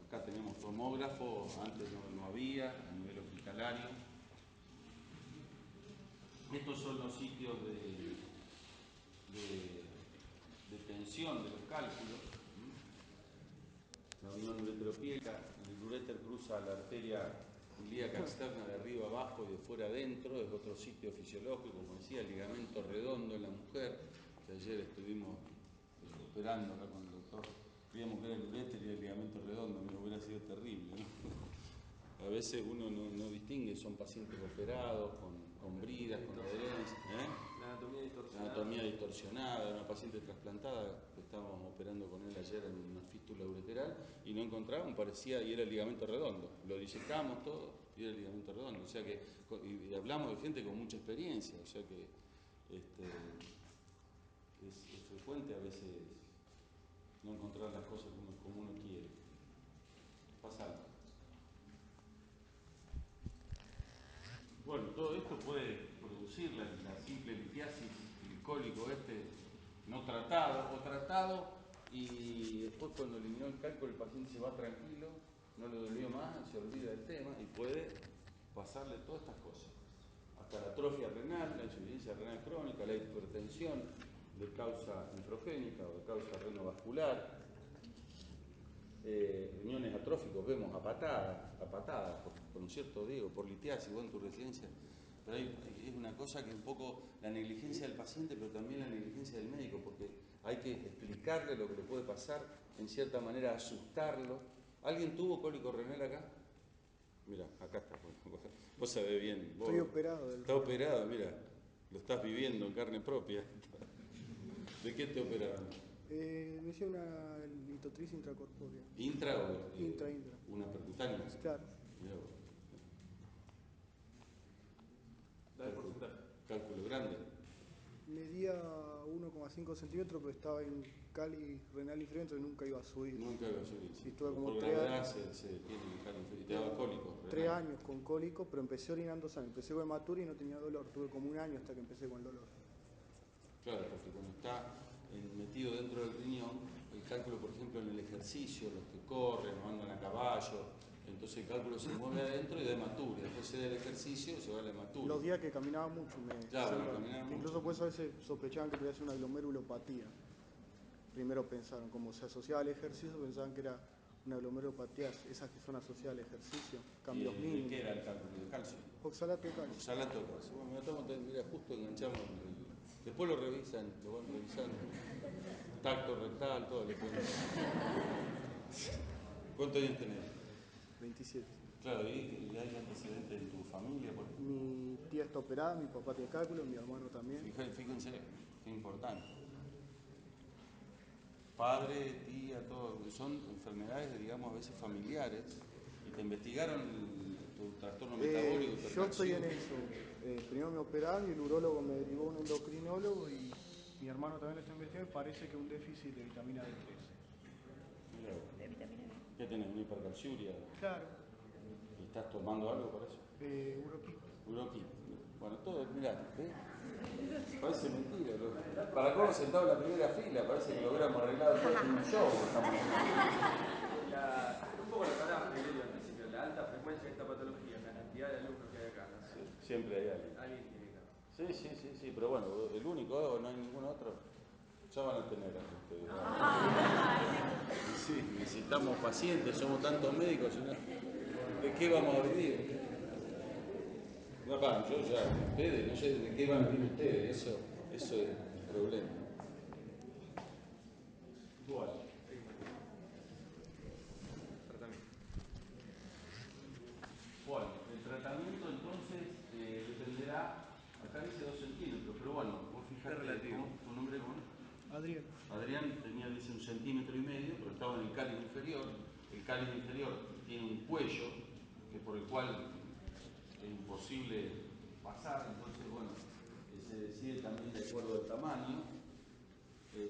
acá tenemos tomógrafo, antes no había, a nivel hospitalario. Estos son los sitios de tensión de los cálculos. La unión ureteropielga, el uréter cruza la arteria ilíaca externa de arriba abajo y de fuera adentro, es otro sitio fisiológico, como decía, el ligamento redondo en la mujer, que ayer estuvimos operando acá con el doctor, creíamos que era el uréter y el ligamento redondo, me hubiera sido terrible, ¿no? A veces uno no distingue, son pacientes operados, con bridas, con adherencia, la anatomía distorsionada, una paciente trasplantada que estábamos operando con él ayer en una fístula ureteral y no encontraban, parecía, y era el ligamento redondo, lo disecamos todo y era el ligamento redondo, o sea que, y hablamos de gente con mucha experiencia, o sea que es frecuente a veces no encontrar las cosas como uno quiere. Pasa algo. Bueno, todo esto puede producir la simple litiasis, el cólico no tratado o tratado y después cuando eliminó el cálculo el paciente se va tranquilo no le dolió más, se olvida del tema y puede pasarle todas estas cosas. Hasta la atrofia renal, la insuficiencia renal crónica, la hipertensión de causa nefrogénica o de causa renovascular, riñones atróficos vemos a patadas, por un cierto Diego, por litiasis, vos en tu residencia. Pero es una cosa que un poco la negligencia del paciente, pero también la negligencia del médico, porque hay que explicarle lo que le puede pasar, en cierta manera asustarlo. ¿Alguien tuvo cólico renal acá? Mira, acá está, vos sabés bien. Vos, estoy operado del está operado, mira, lo estás viviendo en carne propia. ¿De qué te operaron? Me hice una litotricia intracorpórea. ¿Intra o Intra. una percutánea? Claro. Mirá vos. Dale porcentaje. Cálculo grande. Medía 1,5 centímetros, pero estaba en cáliz renal inferior, entonces nunca iba a subir. Nunca lo subí. Y estuve como por 3 gravedad años. se tiene el cáliz inferior. ¿Te daba cólico? 3 años con cólico, pero empecé orinando sangre. Empecé con hematura y no tenía dolor. Tuve como 1 año hasta que empecé con el dolor. Claro, porque cuando está metido dentro del riñón, el cálculo, por ejemplo, en el ejercicio, los que corren o andan a caballo, entonces el cálculo se mueve adentro y da hematuria. Después se da el ejercicio, se va la hematuria. Los días que caminaba mucho caminaba mucho. Incluso pues a veces sospechaban que podía ser una glomerulopatía. Primero pensaron, como se asociaba al ejercicio, pensaban que era una glomerulopatía, esas que son asociadas al ejercicio, cambios mínimos. ¿Qué era el cálculo de calcio? Oxalato de calcio. Oxalato de calcio. Bueno, mira, justo enganchamos. Después lo revisan, lo van revisando. Tacto rectal, todo le ponen. ¿Cuántos años tenés? 27. Claro, ¿y hay antecedentes en tu familia? Mi tía está operada, mi papá tiene cálculo, mi hermano también. Fíjense, qué importante. Padre, tía, todo, son enfermedades, digamos, a veces familiares, y te investigaron tu trastorno metabólico. Yo estoy en eso. Primero me operaron y el urólogo me derivó a un endocrinólogo y mi hermano también lo está investigando y parece que un déficit de vitamina D3. Mira, De vitamina B. ¿qué tenés? ¿Una hipercalciuria? Claro. ¿Y estás tomando algo para eso? Uroquín. Uroquín. Bueno, todo, mirá, ¿ves? Parece mentira. Para cómo sentado en la primera fila, parece que lo hubiéramos arreglado todo en un show. Un poco lo que hablaba Emilio al principio, la alta frecuencia de esta patología, la cantidad de alumnos que hay acá. ¿No? Sí, siempre hay alguien. Alguien tiene que estar. Sí, pero bueno, el único, no hay ningún otro. Ya van a tener Sí, necesitamos pacientes, somos tantos médicos, ¿no? ¿De qué vamos a vivir? Yo ya, ustedes, no sé de qué van a vivir ustedes, eso es el problema. Bueno. Tratamiento. Bueno, el tratamiento entonces dependerá, acá dice 2 centímetros, pero bueno, vos fijate, ¿tu nombre es bueno? Adrián. Adrián dice 1,5 centímetros, pero estaba en el cáliz inferior. El cáliz inferior tiene un cuello por el cual es imposible pasar, entonces bueno, se decide también de acuerdo al tamaño.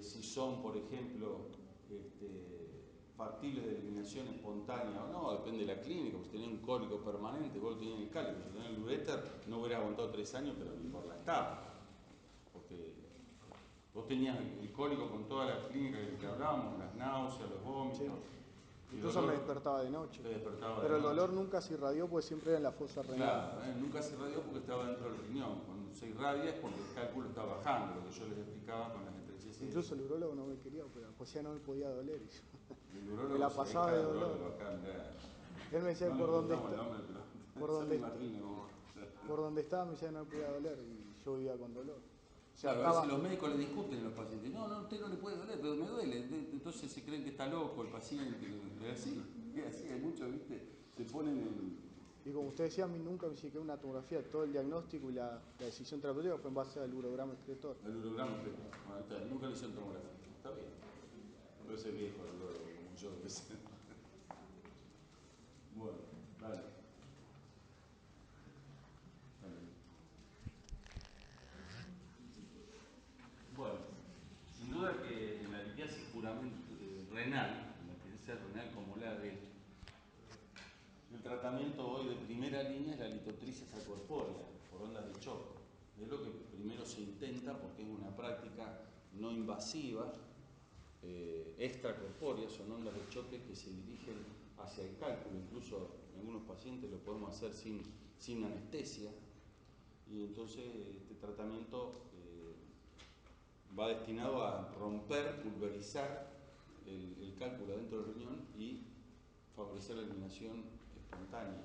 Si son, por ejemplo, factibles de eliminación espontánea o no, depende de la clínica, pues si tenés un cólico permanente, vos lo tenés en el cáliz, si tenés el uréter, no hubiera aguantado 3 años, pero ni por la etapa. Porque vos tenías el cólico con todas las clínicas que hablábamos, las náuseas, los vómitos. Sí. Incluso me despertaba de noche. Pero el dolor nunca se irradió porque siempre era en la fosa renal. Claro, nunca se irradió porque estaba dentro del riñón. Cuando se irradia es porque el cálculo está bajando, lo que yo les explicaba con las estrecheces. Incluso el urólogo no me quería operar, pues ya no me podía doler. El urólogo me la pasaba de dolor. Él me decía por dónde estaba, me decía no me podía doler y yo vivía con dolor. Claro, a veces los médicos le discuten a los pacientes, no, usted no le puede doler, pero me duele, entonces se creen que está loco el paciente, es así, hay muchos, ¿viste? Se ponen en... Y como usted decía, a mí nunca me hicieron una tomografía, todo el diagnóstico y la decisión terapéutica fue en base al urograma excretor. El urograma excretor, bueno, nunca le hicieron tomografía, está bien, pero ese viejo el urólogo, como yo, que sé. Bueno, dale. Bueno, sin duda que en la litiasis puramente renal, en la litiasis renal como la de el tratamiento hoy de primera línea es la litotricia extracorpórea por ondas de choque. Es lo que primero se intenta porque es una práctica no invasiva extracorpóreas, son ondas de choque que se dirigen hacia el cálculo. Incluso en algunos pacientes lo podemos hacer sin anestesia, y entonces este tratamiento va destinado a romper, pulverizar el cálculo dentro del riñón y favorecer la eliminación espontánea.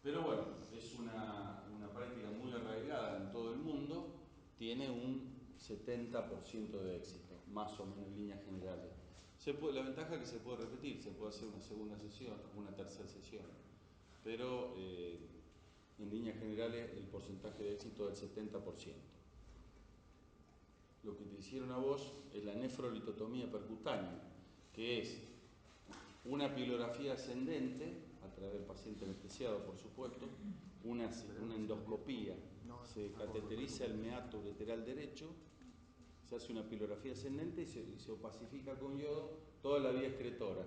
Pero bueno, es una práctica muy arraigada en todo el mundo, tiene un 70% de éxito, más o menos en líneas generales. La ventaja es que se puede repetir, se puede hacer una segunda sesión, una tercera sesión, pero en líneas generales el porcentaje de éxito es del 70%. Lo que te hicieron a vos es la nefrolitotomía percutánea, que es una pilografía ascendente, a través del paciente anestesiado, por supuesto, una endoscopía, se cateteriza el meato ureteral derecho, se hace una pilografía ascendente y se opacifica con yodo toda la vía excretora.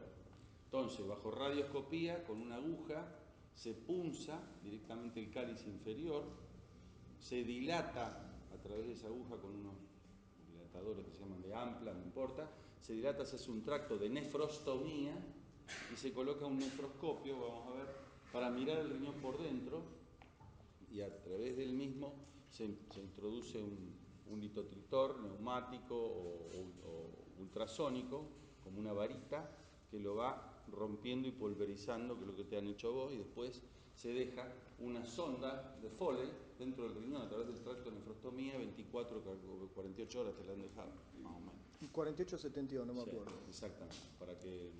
Entonces, bajo radioscopía, con una aguja, se punza directamente el cáliz inferior, se dilata a través de esa aguja con unos dilatadores que se llaman de ampla, no importa, se dilata, se hace un tracto de nefrostomía y se coloca un nefroscopio, vamos a ver, para mirar el riñón por dentro, y a través del mismo se introduce un litotritor neumático o ultrasónico, como una varita, que lo va rompiendo y pulverizando, que es lo que te han hecho vos, y después se deja una sonda de Foley dentro del riñón a través del tracto de nefrostomía, 24 o 48 horas te la han dejado, más o menos. 48 o 72, no me acuerdo. Exactamente, para que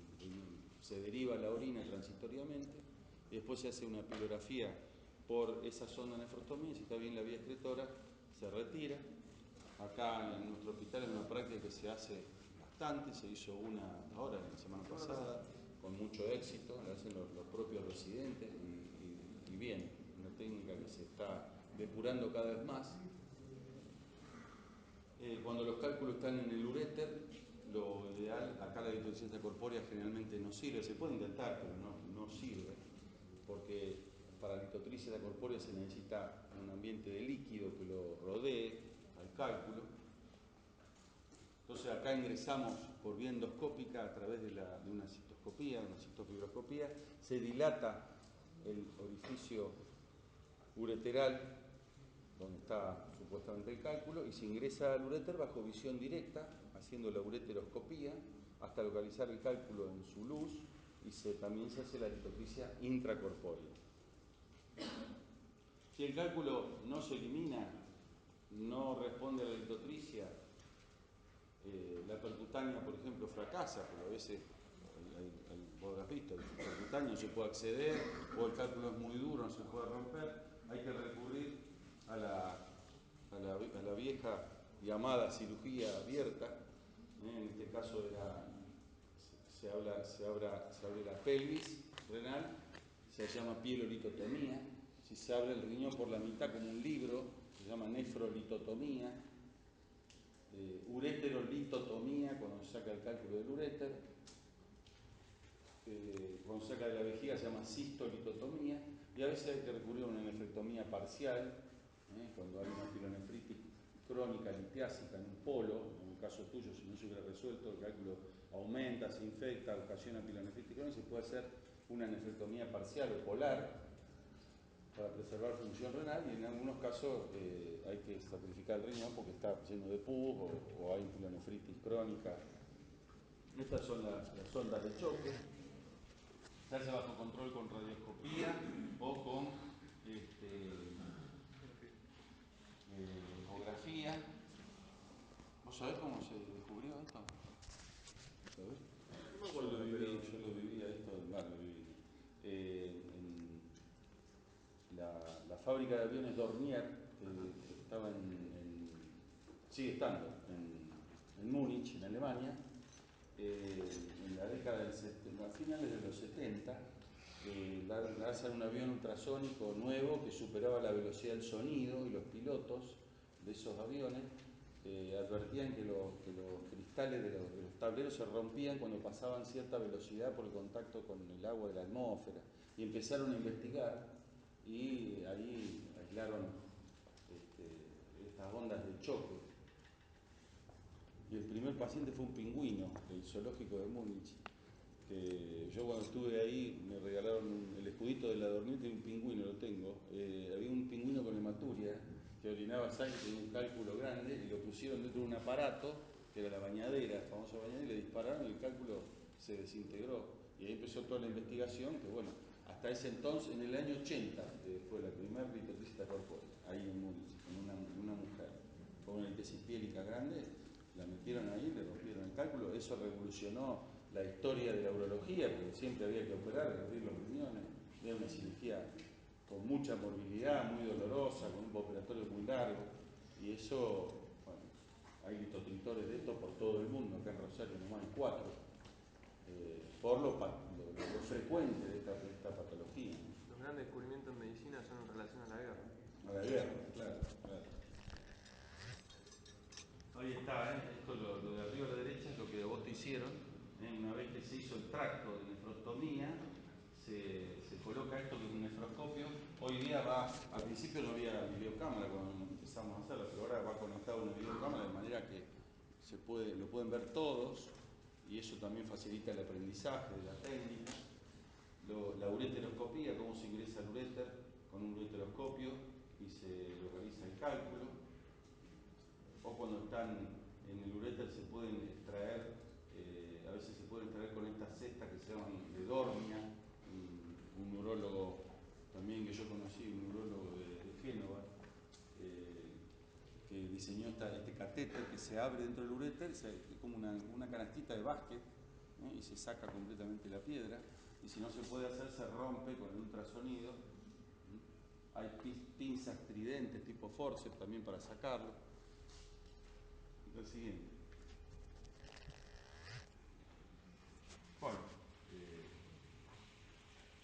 se deriva la orina transitoriamente, y después se hace una pilografía por esa sonda de nefrostomía, si está bien la vía excretora, se retira. Acá en nuestro hospital es una práctica que se hace bastante, se hizo una ahora, la semana pasada, con mucho éxito, la hacen los propios residentes y bien, una técnica que se está depurando cada vez más. Cuando los cálculos están en el uréter, lo ideal, acá la litotripsia corpórea generalmente no sirve, se puede intentar, pero no sirve, porque para la litotripsia corpórea se necesita un ambiente de líquido que lo rodee al cálculo. Entonces acá ingresamos por vía endoscópica a través de una cistoscopía, una cistofibroscopía, se dilata el orificio ureteral donde está supuestamente el cálculo y se ingresa al uréter bajo visión directa, haciendo la ureteroscopía hasta localizar el cálculo en su luz, y también se hace la litotripsia intracorpórea. Si el cálculo no se elimina, no responde a la litotripsia, la percutánea, por ejemplo, fracasa, porque a veces, vos lo has visto, el percutáneo no se puede acceder, o el cálculo es muy duro, no se puede romper, hay que recurrir a la vieja llamada cirugía abierta. En este caso se abre la pelvis renal, se llama pielolitotomía. Si se abre el riñón por la mitad como un libro, se llama nefrolitotomía. Ureterolitotomía, cuando se saca el cálculo del uréter. Cuando se saca de la vejiga se llama cistolitotomía, y a veces hay que recurrir a una nefrectomía parcial, cuando hay una pilonefritis crónica litiásica en un polo. En el caso tuyo, si no se hubiera resuelto, el cálculo aumenta, se infecta, ocasiona pilonefritis crónica, se puede hacer una nefrectomía parcial o polar para preservar función renal, y en algunos casos hay que sacrificar el riñón porque está lleno de pus o hay pilonefritis crónica. Estas son las ondas de choque. Se hace bajo control con radioscopía o con ecografía. ¿Vos sabés cómo se descubrió esto? ¿Sabés? Yo lo viví esto, lo viví. En la fábrica de aviones Dornier, que estaba sigue estando en Múnich, en Alemania, en la década a finales de los 70, lanzan un avión ultrasónico nuevo que superaba la velocidad del sonido, y los pilotos de esos aviones advertían que los cristales de los tableros se rompían cuando pasaban cierta velocidad por el contacto con el agua de la atmósfera, y empezaron a investigar, y ahí aislaron estas ondas de choque. Y el primer paciente fue un pingüino del zoológico de Múnich. Que yo cuando estuve ahí me regalaron el escudito de la dormita y un pingüino, lo tengo. Había un pingüino con hematuria que orinaba sangre, tenía un cálculo grande y lo pusieron dentro de un aparato que era la bañadera, la famosa bañadera, y le dispararon y el cálculo se desintegró. Y ahí empezó toda la investigación, que bueno, hasta ese entonces, en el año 80, fue la primera litotrisita corpórea, ahí en Múnich, con una mujer con una litis piélica grande, la metieron ahí, le rompieron el cálculo, eso revolucionó la historia de la urología, porque siempre había que operar, abrir los riñones, era una cirugía con mucha morbilidad, muy dolorosa, con un operatorio muy largo, y eso, bueno, hay litotriptores de esto por todo el mundo, acá en Rosario nomás hay 4, por lo frecuente de esta patología. Los grandes descubrimientos en medicina son en relación a la guerra. A la guerra, claro. Ahí está, esto lo de arriba a la derecha es lo que de Agosto hicieron. Una vez que se hizo el tracto de nefrostomía, se coloca esto que es un nefroscopio. Hoy día al principio no había videocámara cuando empezamos a hacerlo, pero ahora va conectado una videocámara de manera que lo pueden ver todos y eso también facilita el aprendizaje de la técnica. La ureteroscopía, cómo se ingresa el uréter con un ureteroscopio y se realiza el cálculo. O cuando están en el uréter se pueden extraer, a veces se pueden extraer con estas cestas que se llaman de Dormia, un urólogo también que yo conocí, un urólogo de Génova, que diseñó este catéter que se abre dentro del uréter, es como una canastita de básquet, ¿no? Y se saca completamente la piedra, y si no se puede hacer se rompe con el ultrasonido. Hay pinzas tridentes tipo forceps también para sacarlo. Lo siguiente. Bueno,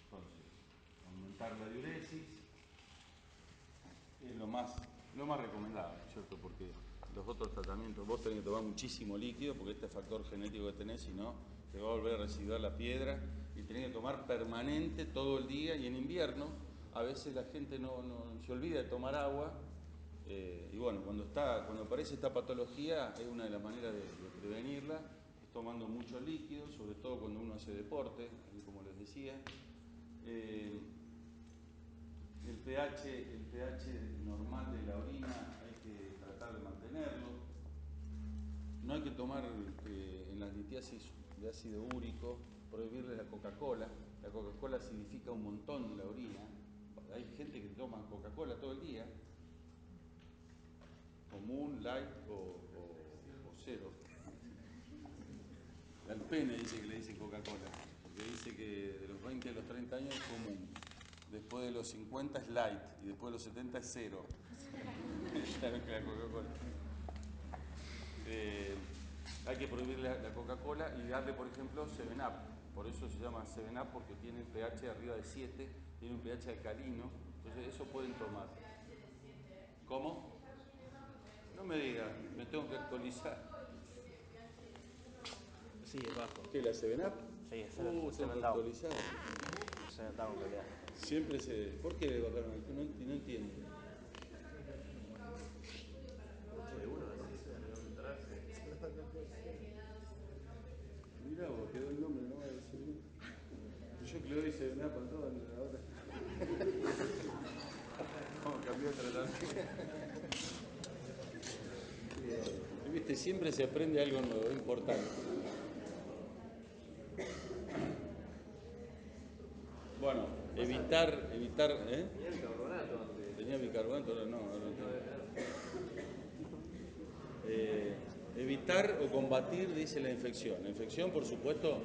entonces, aumentar la diuresis es lo más recomendable, ¿cierto? Porque los otros tratamientos, vos tenés que tomar muchísimo líquido, porque este factor genético que tenés, si no, te va a volver a residuar la piedra, y tenés que tomar permanente todo el día, y en invierno, a veces la gente no se olvida de tomar agua, y bueno, cuando aparece esta patología, es una de las maneras de prevenirla, es tomando mucho líquido, sobre todo cuando uno hace deporte, como les decía. El pH normal de la orina hay que tratar de mantenerlo. No hay que tomar en las litiasis de ácido úrico, prohibirle la Coca-Cola. La Coca-Cola acidifica un montón la orina. Hay gente que toma Coca-Cola todo el día, común, light o cero. Al pene dice que le dicen Coca-Cola, porque dice que de los 20 a los 30 años es común, después de los 50 es light y después de los 70 es cero. Claro que la Coca-Cola. Hay que prohibir la Coca-Cola y darle, por ejemplo, 7-Up. Por eso se llama 7-Up, porque tiene un pH arriba de 7, tiene un pH alcalino, entonces eso pueden tomar. ¿Cómo? No me digas, me tengo que actualizar. Sí, es bajo. ¿Qué, la 7-Up? Sí, es tengo que actualizar. Se han dado en realidad. Siempre ¿Por qué le bajaron aquí? No entiendo. Mirá vos, quedó el nombre, no va a decir. Yo que le doy 7-Up a todo ahora. ¿Cómo cambió el tratamiento? Viste, siempre se aprende algo nuevo, importante. Bueno, evitar, Tenía bicarbonato antes. Tenía bicarbonato, ahora no. Evitar o combatir, dice la infección. La infección, por supuesto,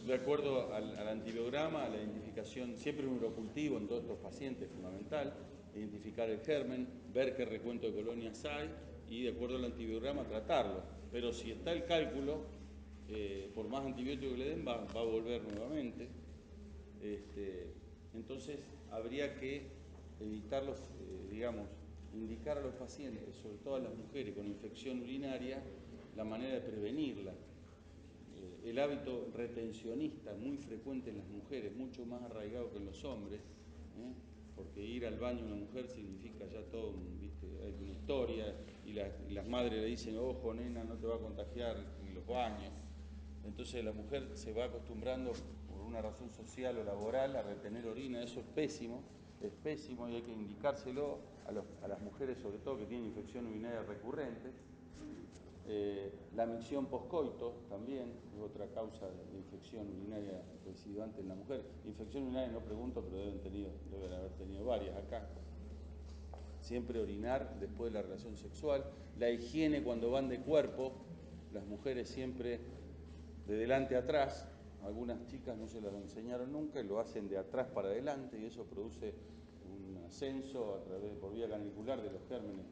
de acuerdo al antibiograma, a la identificación, siempre un urocultivo en todos estos pacientes, fundamental, identificar el germen, ver qué recuento de colonias hay y de acuerdo al antibiograma tratarlo. Pero si está el cálculo, por más antibiótico que le den, va a volver nuevamente. Entonces habría que evitar indicar a los pacientes, sobre todo a las mujeres con infección urinaria, la manera de prevenirla. El hábito retencionista muy frecuente en las mujeres, mucho más arraigado que en los hombres, porque ir al baño una mujer significa ya todo, ¿viste? Hay una historia, y las madres le dicen, ojo nena, no te va a contagiar en los baños. Entonces la mujer se va acostumbrando por una razón social o laboral a retener orina. Eso es pésimo y hay que indicárselo a las mujeres, sobre todo que tienen infección urinaria recurrente. La micción poscoito también es otra causa de infección urinaria residuante en la mujer. Infección urinaria no pregunto, pero deben haber tenido varias acá. Siempre orinar después de la relación sexual. La higiene cuando van de cuerpo, las mujeres siempre de delante a atrás. Algunas chicas no se las enseñaron nunca y lo hacen de atrás para adelante, y eso produce un ascenso por vía canicular de los gérmenes,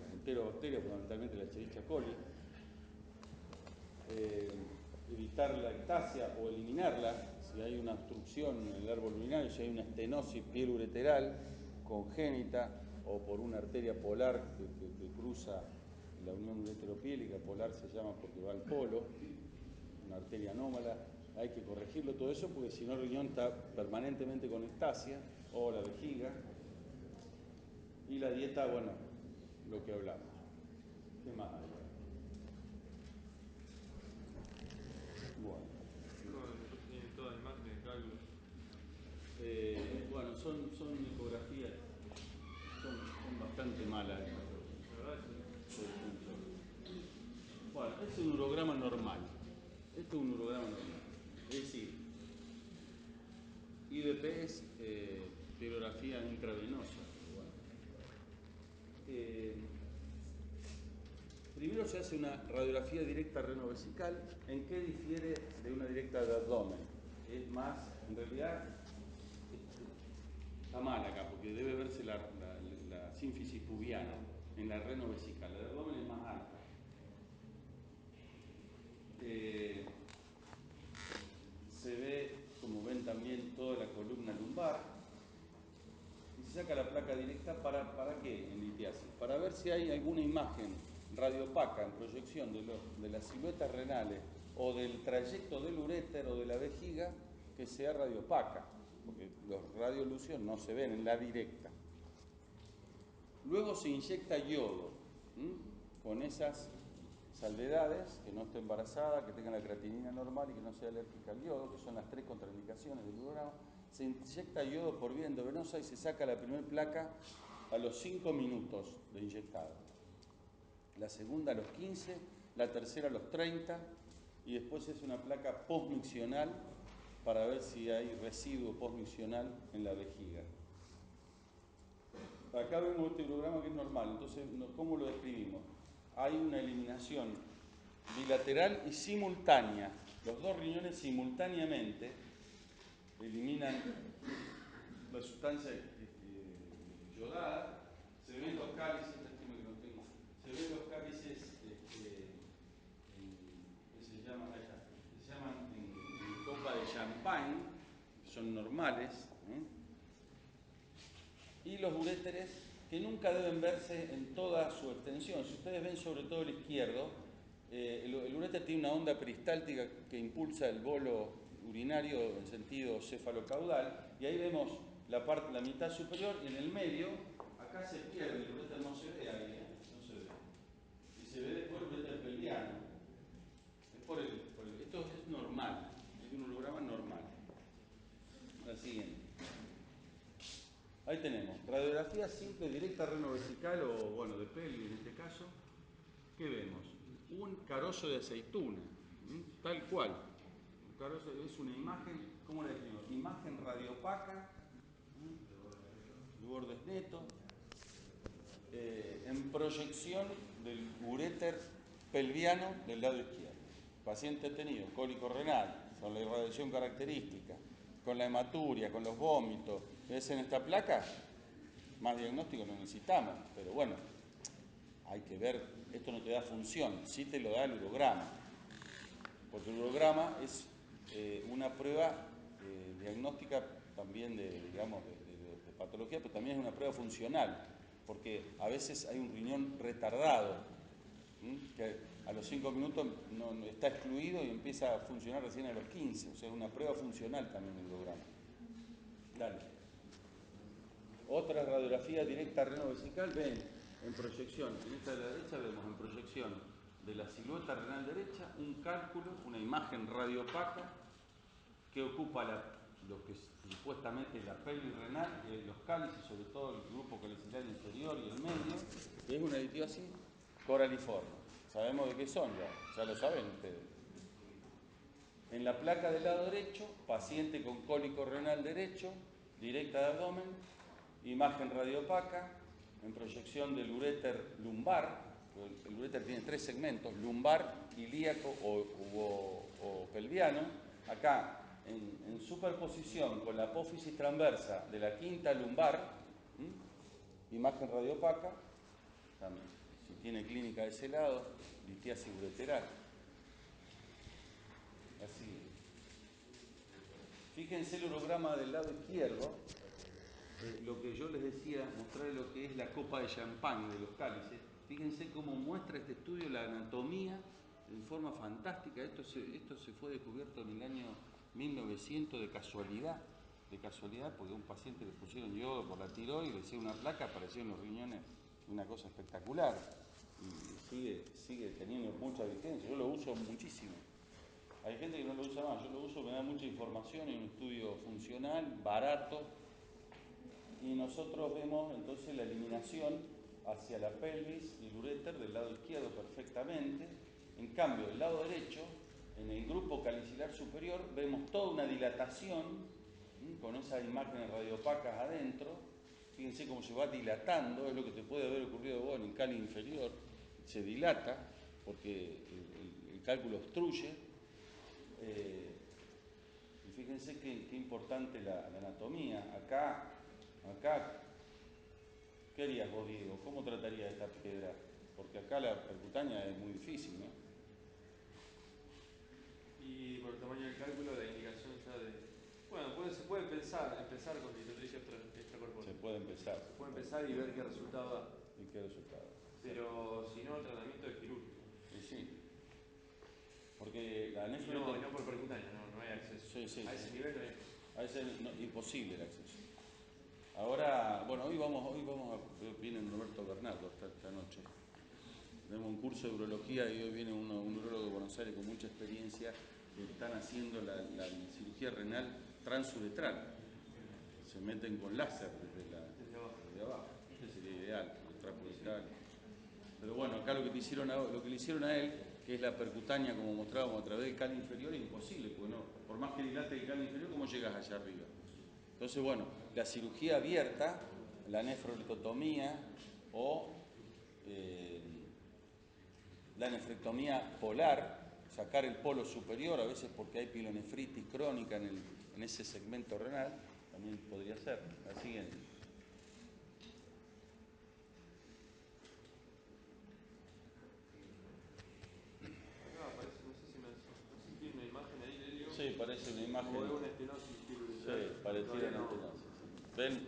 las enterobacterias, fundamentalmente la Escherichia coli. Evitar la ectasia o eliminarla si hay una obstrucción en el árbol urinario, si hay una estenosis piel-ureteral congénita o por una arteria polar que cruza la unión ureteropiélica. Polar se llama porque va al polo, una arteria anómala. Hay que corregirlo todo eso, porque si no el riñón está permanentemente con ectasia, o la vejiga. Y la dieta, bueno, lo que hablamos. ¿Qué más hay? Bueno. Tienen todas las imágenes de cálculos. Bueno, son ecografías, son bastante malas. Bueno, este es un urograma normal. Esto es un urograma normal. Es decir, IVP es pirografía intravenosa. Bueno. Primero se hace una radiografía directa renovesical. ¿En qué difiere de una directa de abdomen? Es más, en realidad, está mal acá, porque debe verse la sínfisis pubiana en la renovesical. La de abdomen es más alta. Se ve, como ven también, toda la columna lumbar, y se saca la placa directa. ¿Para qué en litiasis? Para ver si hay alguna imagen radiopaca en proyección de las siluetas renales o del trayecto del uréter o de la vejiga que sea radiopaca, porque los radiolucios no se ven en la directa. Luego se inyecta yodo, con esas salvedades: que no esté embarazada, que tenga la creatinina normal y que no sea alérgica al yodo, que son las 3 contraindicaciones del urograma. Se inyecta yodo por vía endovenosa y se saca la primera placa a los 5 minutos de inyectado, la segunda a los 15, la tercera a los 30, y después es una placa postmiccional para ver si hay residuo postmiccional en la vejiga. Acá vemos este urograma que es normal. Entonces, ¿cómo lo describimos? Hay una eliminación bilateral y simultánea. Los dos riñones simultáneamente eliminan la sustancia yodada. Se ven los cálices, lástima que no tengo. Se ven los cálices que se llaman en copa de champán, son normales, y los uréteres, que nunca deben verse en toda su extensión. Si ustedes ven sobre todo el izquierdo, el uréter tiene una onda peristáltica que impulsa el bolo urinario en sentido cefalocaudal, y ahí vemos la mitad superior, y en el medio, acá se pierde, el uréter no se ve ahí, no se ve. Y se ve después el uréter pelviano. Esto es normal, es un urograma normal. La siguiente. Ahí tenemos, radiografía simple, directa renovesical, o bueno, de pelvis en este caso. ¿Qué vemos? Un carozo de aceituna, tal cual. Un carozo es una imagen, ¿cómo la decimos? Imagen radiopaca, de bordes netos, en proyección del uréter pelviano del lado izquierdo. Paciente tenido cólico renal, con la irradiación característica, con la hematuria, con los vómitos. ¿Ves en esta placa? Más diagnóstico no necesitamos, pero bueno, hay que ver. Esto no te da función, sí te lo da el urograma, porque el urograma es una prueba diagnóstica también de patología, pero también es una prueba funcional, porque a veces hay un riñón retardado, que a los 5 minutos no está excluido y empieza a funcionar recién a los 15, o sea, es una prueba funcional también el urograma. Dale. Otra radiografía directa renal vesical, ven en proyección, en esta de la derecha vemos en proyección de la silueta renal derecha un cálculo, una imagen radiopaca que ocupa lo que supuestamente es la pelvis renal, los cálices, sobre todo el grupo calicilar inferior y el medio, que es una litiasis coraliforme. Sabemos de qué son ya lo saben ustedes. En la placa del lado derecho, paciente con cólico renal derecho, directa de abdomen, imagen radiopaca, en proyección del uréter lumbar. El uréter tiene 3 segmentos, lumbar, ilíaco o pelviano. Acá, en superposición con la apófisis transversa de la quinta lumbar, imagen radiopaca, también, si tiene clínica de ese lado, litiasis ureteral. Así. Fíjense el urograma del lado izquierdo, lo que yo les decía, mostrar lo que es la copa de champán de los cálices. Fíjense cómo muestra este estudio la anatomía en forma fantástica. Esto se fue descubierto en el año 1900 de casualidad, porque a un paciente le pusieron yodo por la tiroides, le hicieron una placa, apareció en los riñones, una cosa espectacular. Y sigue teniendo mucha vigencia. Yo lo uso muchísimo. Hay gente que no lo usa más, yo lo uso, me da mucha información, es un estudio funcional, barato, y nosotros vemos entonces la eliminación hacia la pelvis y el uréter del lado izquierdo perfectamente. En cambio, del lado derecho, en el grupo calicilar superior, vemos toda una dilatación con esas imágenes radiopacas adentro. Fíjense cómo se va dilatando, es lo que te puede haber ocurrido en el cáliz inferior, se dilata porque el cálculo obstruye. Y fíjense qué importante la anatomía. Acá, ¿qué harías vos, Diego? ¿Cómo tratarías esta piedra? Porque acá la percutánea es muy difícil, ¿no? Y por el tamaño del cálculo, la indicación ya de... Bueno, se puede empezar con litotripsia extracorpórea. Se puede empezar. Se puede empezar y ver qué resultado da. ¿Y qué resultado? Pero si no, el tratamiento es quirúrgico. Y sí. Porque la nefrototomía... No por percutánea, no hay acceso. Sí. A ese nivel no hay acceso. A ese imposible el acceso. Ahora, bueno, hoy vamos viene Roberto Bernardo esta noche. Tenemos un curso de urología y hoy viene un urólogo de Buenos Aires con mucha experiencia que están haciendo la cirugía renal transuretral. Se meten con láser desde abajo. Ese sería ideal, extrapuretal. Pero bueno, acá lo que le hicieron a él, que es la percutánea, como mostrábamos a través del cáliz inferior, es imposible, porque no, por más que dilate el cáliz inferior, ¿cómo llegas allá arriba? Entonces, bueno, la cirugía abierta, la nefrolitotomía o la nefrectomía polar, sacar el polo superior, a veces porque hay pilonefritis crónica en ese segmento renal, también podría ser. La siguiente. Sí, parece una imagen. O de una estenosis Sí, pareciera una estenosis.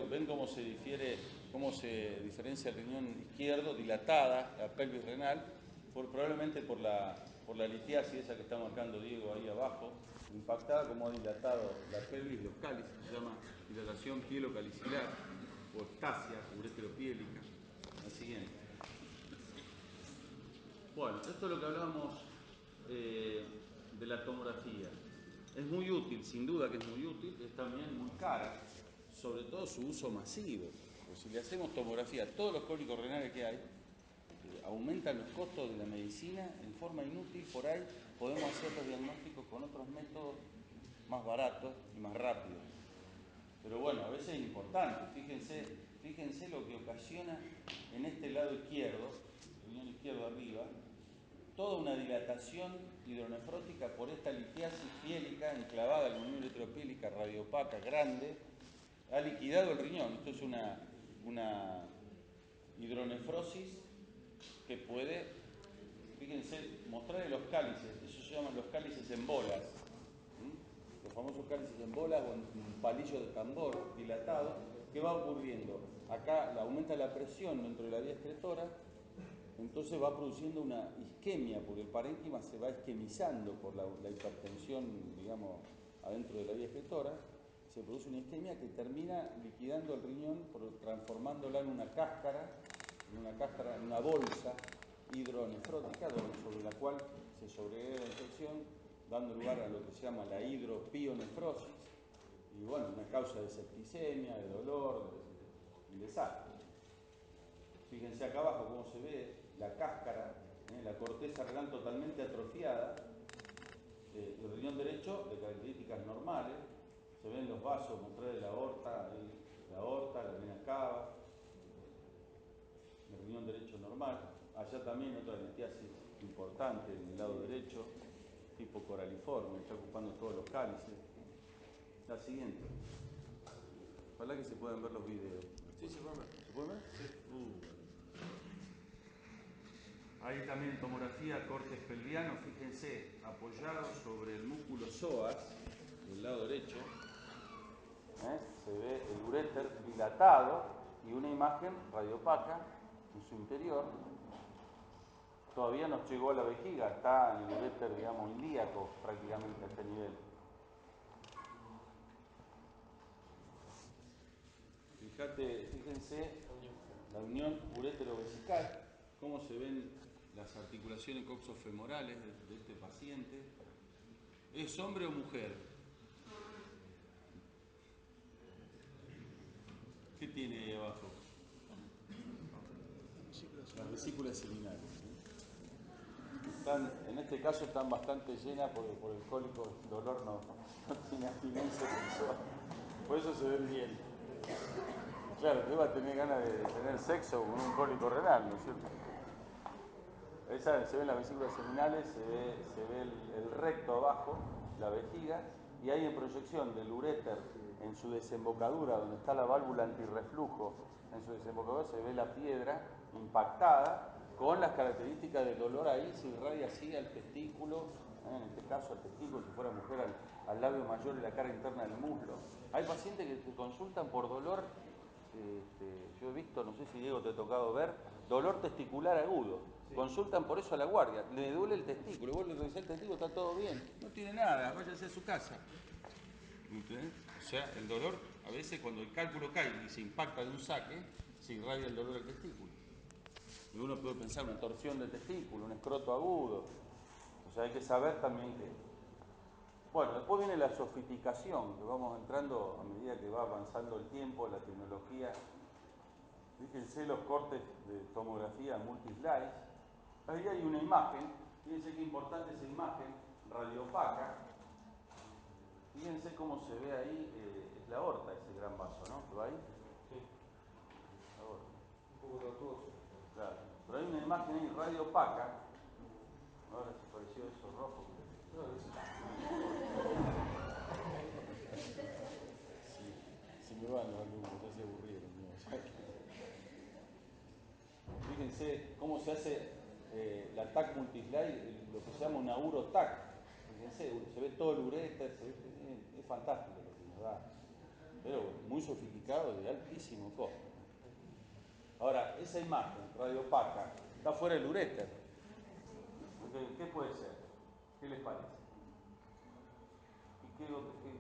¿Ven cómo se diferencia el riñón izquierdo, dilatada, la pelvis renal, probablemente por la litiasis esa que está marcando Diego ahí abajo, impactada como ha dilatado la pelvis y los cálices, se llama dilatación pielocalicilar o ectasia ureteropiélica. La siguiente. Bueno, esto es lo que hablábamos de la tomografía. Es muy útil, sin duda que es muy útil, es también muy cara, sobre todo su uso masivo. Pues si le hacemos tomografía a todos los cólicos renales que hay, aumentan los costos de la medicina en forma inútil. Por ahí podemos hacer los diagnósticos con otros métodos más baratos y más rápidos. Pero bueno, a veces es importante. Fíjense lo que ocasiona en este lado izquierdo, riñón izquierdo arriba, toda una dilatación hidronefrótica por esta litiasis piélica enclavada en la unión ureteropiélica radiopaca grande, ha liquidado el riñón. Esto es una hidronefrosis que puede, fíjense, mostrarle los cálices. Eso se llaman los cálices en bolas. Los famosos cálices en bolas o en un palillo de tambor dilatado. ¿Qué va ocurriendo? Acá aumenta la presión dentro de la vía excretora. Entonces va produciendo una isquemia, porque el parénquima se va isquemizando por la hipertensión, digamos, adentro de la vía excretora. se produce una isquemia que termina liquidando el riñón, transformándola en una cáscara, en una bolsa hidronefrótica sobre la cual se sobregrega la infección, dando lugar a lo que se llama la hidropionefrosis, y bueno, una causa de septicemia, de dolor, de desastre. Fíjense acá abajo cómo se ve la cáscara, la corteza renal totalmente atrofiada, el riñón derecho de características normales, se ven los vasos, mostrar de la aorta, la vena cava, el riñón derecho normal. Allá también otra litiasis importante en el lado derecho, tipo coraliforme, está ocupando todos los cálices. La siguiente. Ojalá que se puedan ver los videos. Sí, se pueden ver. ¿Se pueden ver? Sí. Ahí también tomografía, cortes pelvianos, fíjense, apoyado sobre el músculo psoas del lado derecho. Se ve el uréter dilatado y una imagen radiopaca en su interior. Todavía nos llegó a la vejiga, está en el uréter, digamos, ilíaco prácticamente a este nivel. Fíjense la unión urétero-vesical, cómo se ven las articulaciones coxofemorales de este paciente. ¿Es hombre o mujer? ¿Qué tiene ahí abajo? Las vesículas seminales. En este caso están bastante llenas por el cólico, el dolor no tiene abstinencia sexual. Por eso se ven bien. Claro, que va a tener ganas de tener sexo con un cólico renal, ¿no es cierto? Se ven las vesículas seminales, se ve el recto abajo, la vejiga, y hay en proyección del uréter en su desembocadura, donde está la válvula antirreflujo, en su desembocadura se ve la piedra impactada con las características del dolor. Ahí se irradia así al testículo, en este caso al testículo, si fuera mujer al labio mayor y la cara interna del muslo. Hay pacientes que consultan por dolor, yo he visto, no sé si Diego te ha tocado ver, dolor testicular agudo. Sí. Consultan por eso a la guardia, le duele el testículo, vos le revisás el testículo, está todo bien, no tiene nada, váyase a su casa. ¿Entendés? O sea, el dolor, a veces cuando el cálculo cae y se impacta de un saque, se irradia el dolor al testículo. Y uno puede pensar una torsión del testículo, un escroto agudo. O sea, hay que saber también que... Bueno, después viene la sofisticación, que vamos entrando a medida que va avanzando el tiempo, la tecnología. Fíjense los cortes de tomografía multislice. Ahí hay una imagen, fíjense qué importante esa imagen, radiopaca. Fíjense cómo se ve ahí, es la aorta, ese gran vaso, ¿no? ¿Lo va ahí? Sí. La aorta. Un poco tortuoso. Claro. Pero hay una imagen ahí, radiopaca. Ahora se pareció eso rojo. No, no sé. Sí, se me van los alumnos, ya se aburrieron. ¿No? Fíjense cómo se hace la TAC multislide, lo que se llama una urotac. Fíjense, se ve todo el uréter, es fantástico lo que nos da. Pero muy sofisticado y de altísimo costo. Ahora, esa imagen radiopaca está fuera del uréter. ¿Qué puede ser? ¿Qué les parece?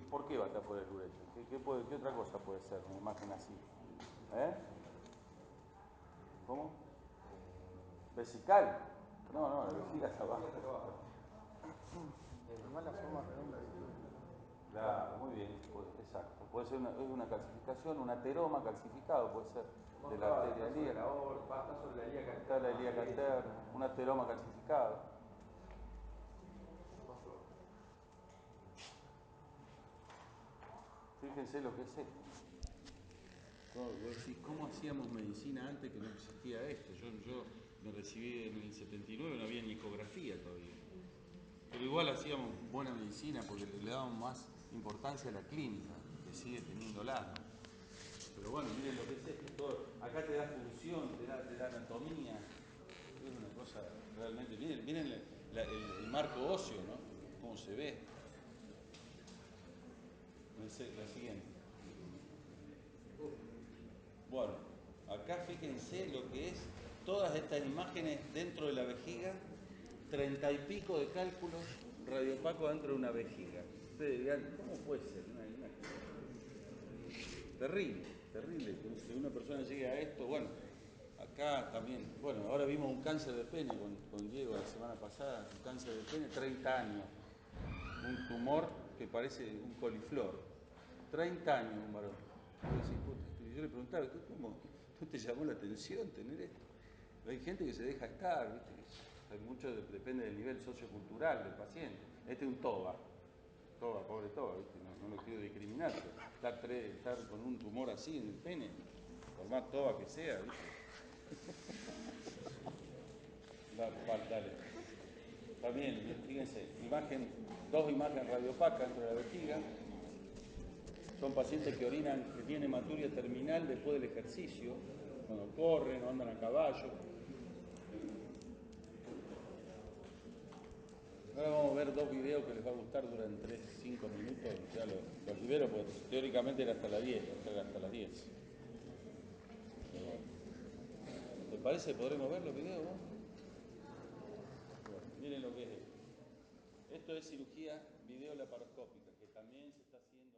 ¿Por qué va a estar fuera del uréter? ¿Qué otra cosa puede ser una imagen así? ¿Cómo? ¿Vesical? No, la vejiga está abajo. Además la forma redonda. Claro, muy bien, exacto. Puede ser una calcificación, un ateroma calcificado, puede ser de la arteria ilíaca. Está sobre la ilíaca Está la ilíaca externa, un ateroma calcificado. Fíjense lo que es esto. ¿Cómo hacíamos medicina antes que no existía esto? Yo me recibí en el 79, no había ni ecografía todavía. Pero igual hacíamos buena medicina porque le dábamos más importancia a la clínica, que sigue teniéndola, ¿no? Pero bueno, miren lo que es esto. Todo. Acá te da función, te da anatomía. Es una cosa realmente... Miren el marco óseo, ¿no? Cómo se ve. La siguiente. Bueno, acá fíjense lo que es todas estas imágenes dentro de la vejiga, 30 y pico de cálculos radiopaco dentro de una vejiga. Ustedes dirán, ¿cómo puede ser? terrible, terrible que una persona llegue a esto. Bueno, acá también, bueno, ahora vimos un cáncer de pene con Diego la semana pasada, un cáncer de pene, 30 años, un tumor que parece un coliflor, 30 años un varón. Y yo le preguntaba, ¿cómo no te llamó la atención tener esto? Hay gente que se deja estar, ¿viste? Hay mucho, depende del nivel sociocultural del paciente. Este es un toba, pobre toba, ¿viste? No lo quiero discriminar, pero estar con un tumor así en el pene, por más toba que sea, ¿viste? Dale. También, fíjense, dos imágenes radiopacas dentro de la vejiga. Son pacientes que orinan, que tienen hematuria terminal después del ejercicio, cuando corren o andan a caballo. Ahora vamos a ver dos videos que les va a gustar, duran 3-5 minutos. Ya los libero porque teóricamente era hasta las 10. ¿Te parece? ¿Podremos ver los videos? Bueno, miren lo que es esto. Esto es cirugía videolaparoscópica, que también se está haciendo.